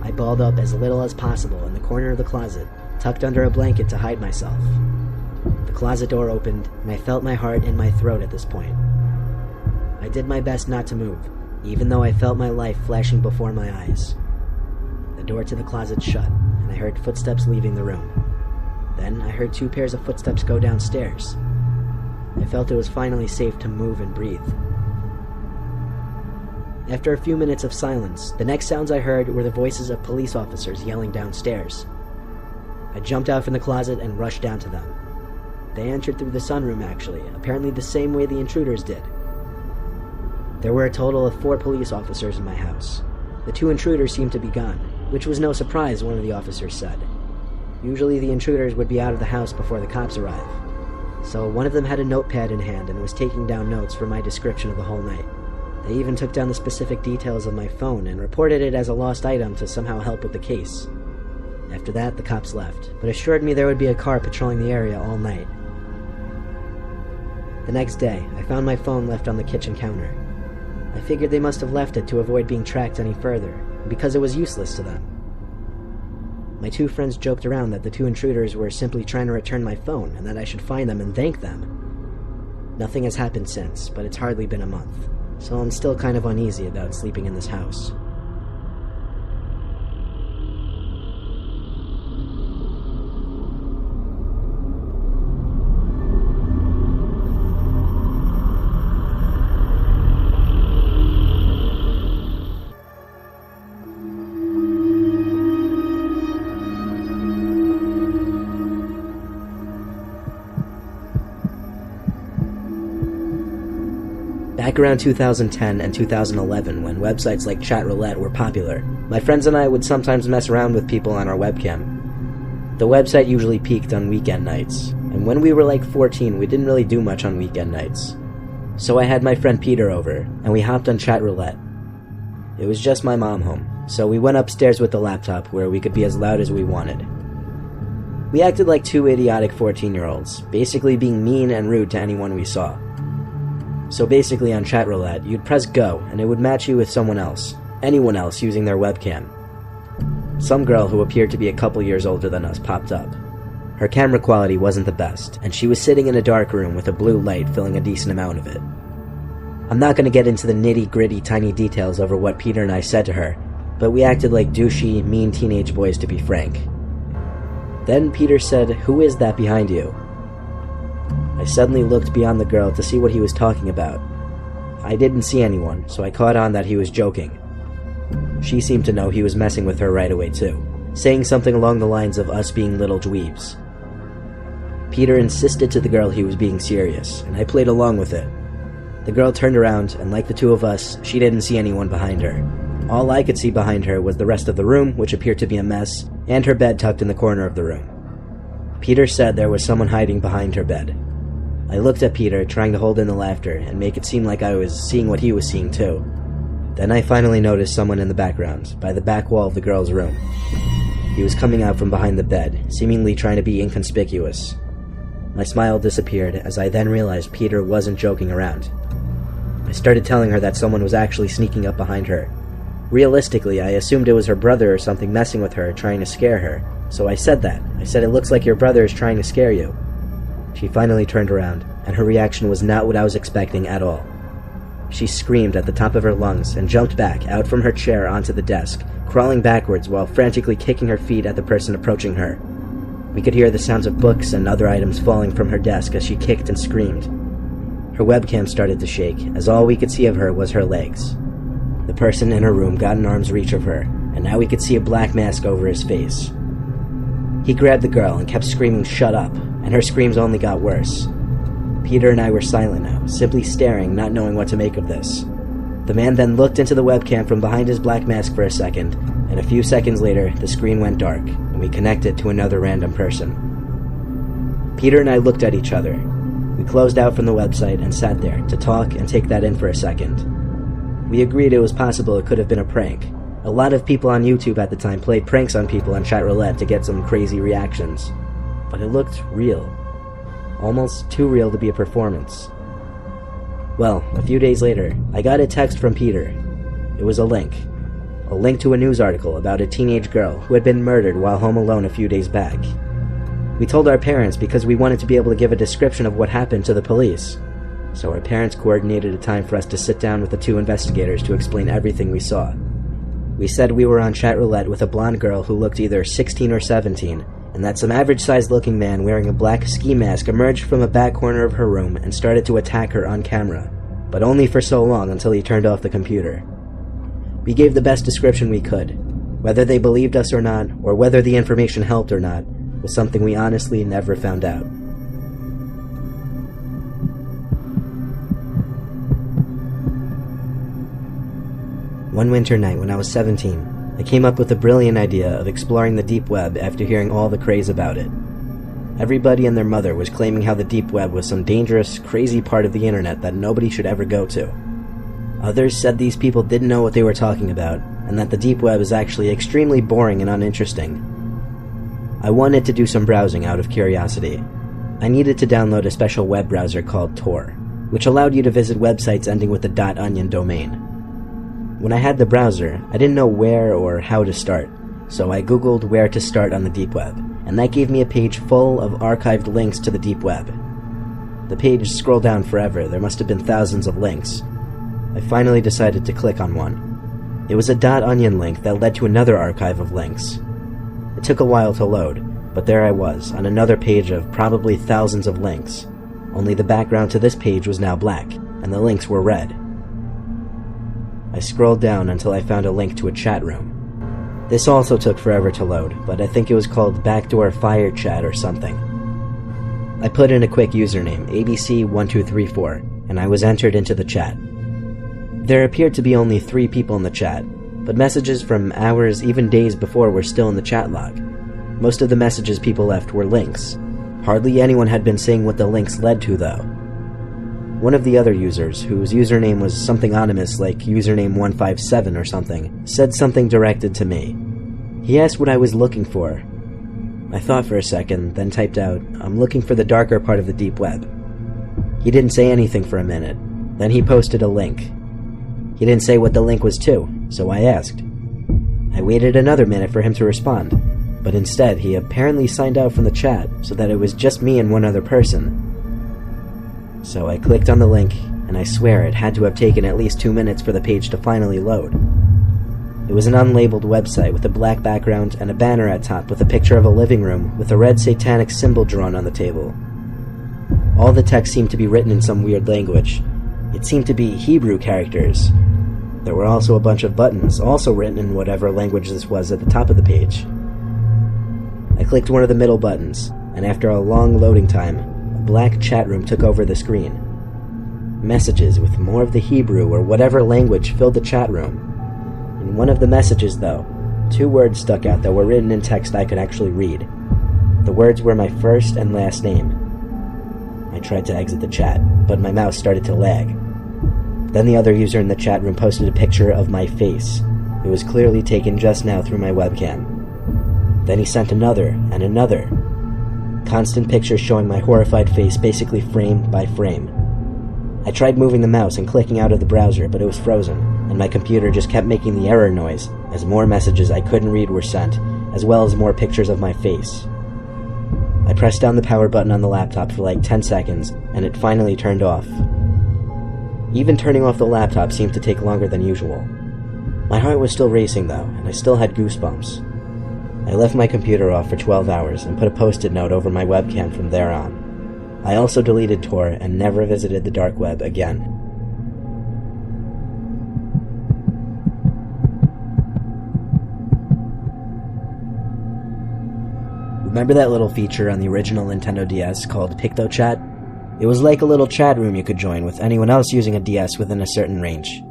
I balled up as little as possible in the corner of the closet, tucked under a blanket to hide myself. The closet door opened, and I felt my heart in my throat at this point. I did my best not to move, even though I felt my life flashing before my eyes. The door to the closet shut, and I heard footsteps leaving the room. Then I heard two pairs of footsteps go downstairs. I felt it was finally safe to move and breathe. After a few minutes of silence, the next sounds I heard were the voices of police officers yelling downstairs. I jumped out from the closet and rushed down to them. They entered through the sunroom, actually, apparently the same way the intruders did. There were a total of 4 police officers in my house. The 2 intruders seemed to be gone, which was no surprise, one of the officers said. Usually the intruders would be out of the house before the cops arrive. So one of them had a notepad in hand and was taking down notes for my description of the whole night. They even took down the specific details of my phone and reported it as a lost item to somehow help with the case. After that, the cops left, but assured me there would be a car patrolling the area all night. The next day, I found my phone left on the kitchen counter. I figured they must have left it to avoid being tracked any further, because it was useless to them. My 2 friends joked around that the 2 intruders were simply trying to return my phone and that I should find them and thank them. Nothing has happened since, but it's hardly been a month, so I'm still kind of uneasy about sleeping in this house. Back around 2010 and 2011, when websites like Chatroulette were popular, my friends and I would sometimes mess around with people on our webcam. The website usually peaked on weekend nights, and when we were like 14, we didn't really do much on weekend nights. So I had my friend Peter over, and we hopped on Chatroulette. It was just my mom home, so we went upstairs with the laptop where we could be as loud as we wanted. We acted like two idiotic 14-year-olds, basically being mean and rude to anyone we saw. So basically on Chatroulette, you'd press go and it would match you with someone else, anyone else using their webcam. Some girl who appeared to be a couple years older than us popped up. Her camera quality wasn't the best, and she was sitting in a dark room with a blue light filling a decent amount of it. I'm not going to get into the nitty-gritty tiny details over what Peter and I said to her, but we acted like douchey, mean teenage boys to be frank. Then Peter said, "Who is that behind you?" I suddenly looked beyond the girl to see what he was talking about. I didn't see anyone, so I caught on that he was joking. She seemed to know he was messing with her right away too, saying something along the lines of us being little dweebs. Peter insisted to the girl he was being serious, and I played along with it. The girl turned around, and like the two of us, she didn't see anyone behind her. All I could see behind her was the rest of the room, which appeared to be a mess, and her bed tucked in the corner of the room. Peter said there was someone hiding behind her bed. I looked at Peter, trying to hold in the laughter and make it seem like I was seeing what he was seeing too. Then I finally noticed someone in the background, by the back wall of the girl's room. He was coming out from behind the bed, seemingly trying to be inconspicuous. My smile disappeared as I then realized Peter wasn't joking around. I started telling her that someone was actually sneaking up behind her. Realistically, I assumed it was her brother or something messing with her, trying to scare her, so I said that. I said, "It looks like your brother is trying to scare you." She finally turned around, and her reaction was not what I was expecting at all. She screamed at the top of her lungs and jumped back out from her chair onto the desk, crawling backwards while frantically kicking her feet at the person approaching her. We could hear the sounds of books and other items falling from her desk as she kicked and screamed. Her webcam started to shake, as all we could see of her was her legs. The person in her room got in arm's reach of her, and now we could see a black mask over his face. He grabbed the girl and kept screaming, "Shut up," and her screams only got worse. Peter and I were silent now, simply staring, not knowing what to make of this. The man then looked into the webcam from behind his black mask for a second, and a few seconds later, the screen went dark, and we connected to another random person. Peter and I looked at each other. We closed out from the website and sat there to talk and take that in for a second. We agreed it was possible it could have been a prank. A lot of people on YouTube at the time played pranks on people on Chatroulette to get some crazy reactions. But it looked real. Almost too real to be a performance. Well, a few days later, I got a text from Peter. It was a link to a news article about a teenage girl who had been murdered while home alone a few days back. We told our parents because we wanted to be able to give a description of what happened to the police. So our parents coordinated a time for us to sit down with the two investigators to explain everything we saw. We said we were on Chatroulette with a blonde girl who looked either 16 or 17, and that some average-sized looking man wearing a black ski mask emerged from a back corner of her room and started to attack her on camera, but only for so long until he turned off the computer. We gave the best description we could. Whether they believed us or not, or whether the information helped or not, was something we honestly never found out. One winter night when I was 17, I came up with the brilliant idea of exploring the deep web after hearing all the craze about it. Everybody and their mother was claiming how the deep web was some dangerous, crazy part of the internet that nobody should ever go to. Others said these people didn't know what they were talking about, and that the deep web is actually extremely boring and uninteresting. I wanted to do some browsing out of curiosity. I needed to download a special web browser called Tor, which allowed you to visit websites ending with the .onion domain. When I had the browser, I didn't know where or how to start, so I googled where to start on the deep web, and that gave me a page full of archived links to the deep web. The page scrolled down forever, there must have been thousands of links. I finally decided to click on one. It was a .onion link that led to another archive of links. It took a while to load, but there I was, on another page of probably thousands of links. Only the background to this page was now black, and the links were red. I scrolled down until I found a link to a chat room. This also took forever to load, but I think it was called Backdoor Fire Chat or something. I put in a quick username, ABC1234, and I was entered into the chat. There appeared to be only 3 people in the chat, but messages from hours, even days before, were still in the chat log. Most of the messages people left were links. Hardly anyone had been saying what the links led to, though. One of the other users, whose username was something ominous like username 157 or something, said something directed to me. He asked what I was looking for. I thought for a second, then typed out, "I'm looking for the darker part of the deep web." He didn't say anything for a minute. Then he posted a link. He didn't say what the link was to, so I asked. I waited another minute for him to respond, but instead he apparently signed out from the chat so that it was just me and one other person. So I clicked on the link, and I swear it had to have taken at least 2 minutes for the page to finally load. It was an unlabeled website with a black background and a banner at top with a picture of a living room with a red satanic symbol drawn on the table. All the text seemed to be written in some weird language. It seemed to be Hebrew characters. There were also a bunch of buttons, also written in whatever language this was at the top of the page. I clicked one of the middle buttons, and after a long loading time, a black chat room took over the screen. Messages with more of the Hebrew or whatever language filled the chat room. In one of the messages, though, 2 words stuck out that were written in text I could actually read. The words were my first and last name. I tried to exit the chat, but my mouse started to lag. Then the other user in the chat room posted a picture of my face. It was clearly taken just now through my webcam. Then he sent another and another. Constant pictures showing my horrified face basically frame by frame. I tried moving the mouse and clicking out of the browser, but it was frozen, and my computer just kept making the error noise as more messages I couldn't read were sent, as well as more pictures of my face. I pressed down the power button on the laptop for like 10 seconds, and it finally turned off. Even turning off the laptop seemed to take longer than usual. My heart was still racing though, and I still had goosebumps. I left my computer off for 12 hours and put a post-it note over my webcam from there on. I also deleted Tor and never visited the dark web again. Remember that little feature on the original Nintendo DS called PictoChat? It was like a little chat room you could join with anyone else using a DS within a certain range.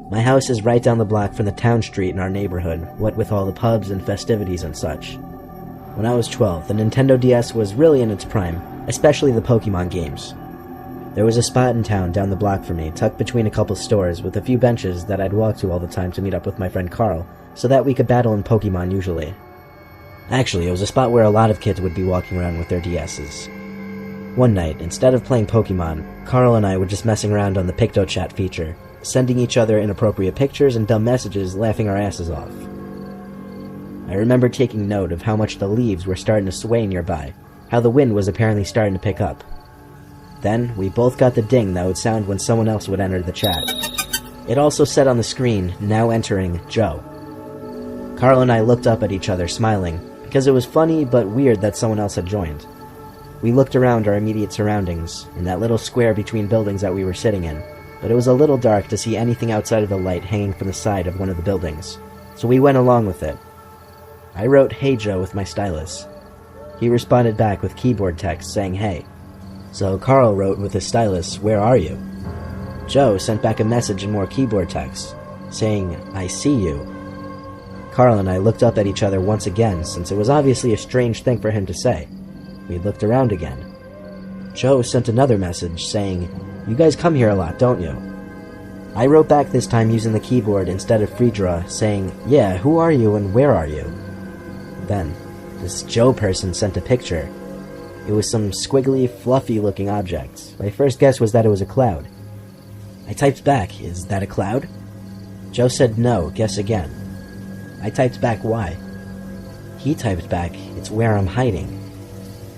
My house is right down the block from the town street in our neighborhood, what with all the pubs and festivities and such. When I was 12, the Nintendo DS was really in its prime, especially the Pokemon games. There was a spot in town down the block from me, tucked between a couple stores with a few benches that I'd walk to all the time to meet up with my friend Carl, so that we could battle in Pokemon usually. Actually, it was a spot where a lot of kids would be walking around with their DSs. One night, instead of playing Pokemon, Carl and I were just messing around on the PictoChat feature, sending each other inappropriate pictures and dumb messages, laughing our asses off. I remember taking note of how much the leaves were starting to sway nearby, how the wind was apparently starting to pick up. Then, we both got the ding that would sound when someone else would enter the chat. It also said on the screen, "Now entering, Joe." Carl and I looked up at each other, smiling, because it was funny but weird that someone else had joined. We looked around our immediate surroundings, in that little square between buildings that we were sitting in, but it was a little dark to see anything outside of the light hanging from the side of one of the buildings, so we went along with it. I wrote "Hey Joe" with my stylus. He responded back with keyboard text saying "Hey." So Carl wrote with his stylus, "Where are you?" Joe sent back a message in more keyboard text, saying "I see you." Carl and I looked up at each other once again, since it was obviously a strange thing for him to say. We looked around again. Joe sent another message saying, "You guys come here a lot, don't you?" I wrote back this time using the keyboard instead of free draw, saying, "Yeah, who are you and where are you?" Then, this Joe person sent a picture. It was some squiggly, fluffy-looking object. My first guess was that it was a cloud. I typed back, "Is that a cloud?" Joe said, "No, guess again." I typed back, "Why?" He typed back, "It's where I'm hiding."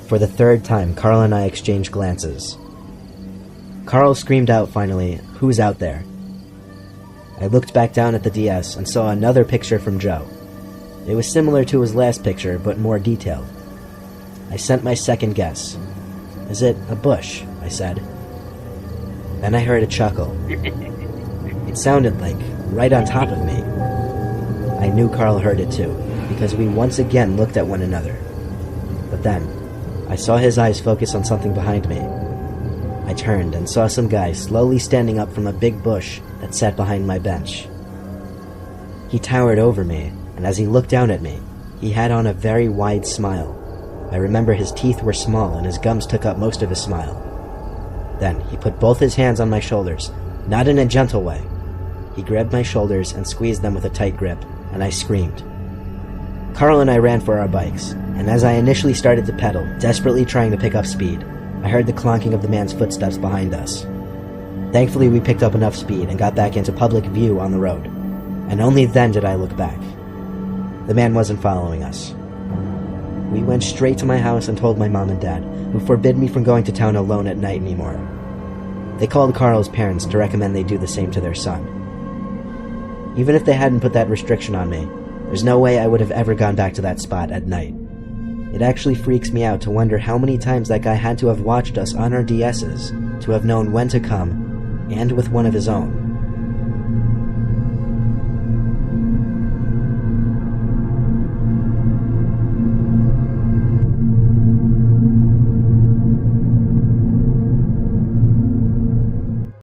For the third time, Carl and I exchanged glances. Carl screamed out finally, "Who's out there?" I looked back down at the DS and saw another picture from Joe. It was similar to his last picture, but more detailed. I sent my second guess. "Is it a bush?" I said. Then I heard a chuckle. It sounded like right on top of me. I knew Carl heard it too, because we once again looked at one another. But then, I saw his eyes focus on something behind me. I turned and saw some guy slowly standing up from a big bush that sat behind my bench. He towered over me, and as he looked down at me, he had on a very wide smile. I remember his teeth were small and his gums took up most of his smile. Then he put both his hands on my shoulders, not in a gentle way. He grabbed my shoulders and squeezed them with a tight grip, and I screamed. Carl and I ran for our bikes, and as I initially started to pedal, desperately trying to pick up speed, I heard the clonking of the man's footsteps behind us. Thankfully, we picked up enough speed and got back into public view on the road, and only then did I look back. The man wasn't following us. We went straight to my house and told my mom and dad, who forbid me from going to town alone at night anymore. They called Carl's parents to recommend they do the same to their son. Even if they hadn't put that restriction on me, there's no way I would have ever gone back to that spot at night. It actually freaks me out to wonder how many times that guy had to have watched us on our DS's to have known when to come, and with one of his own.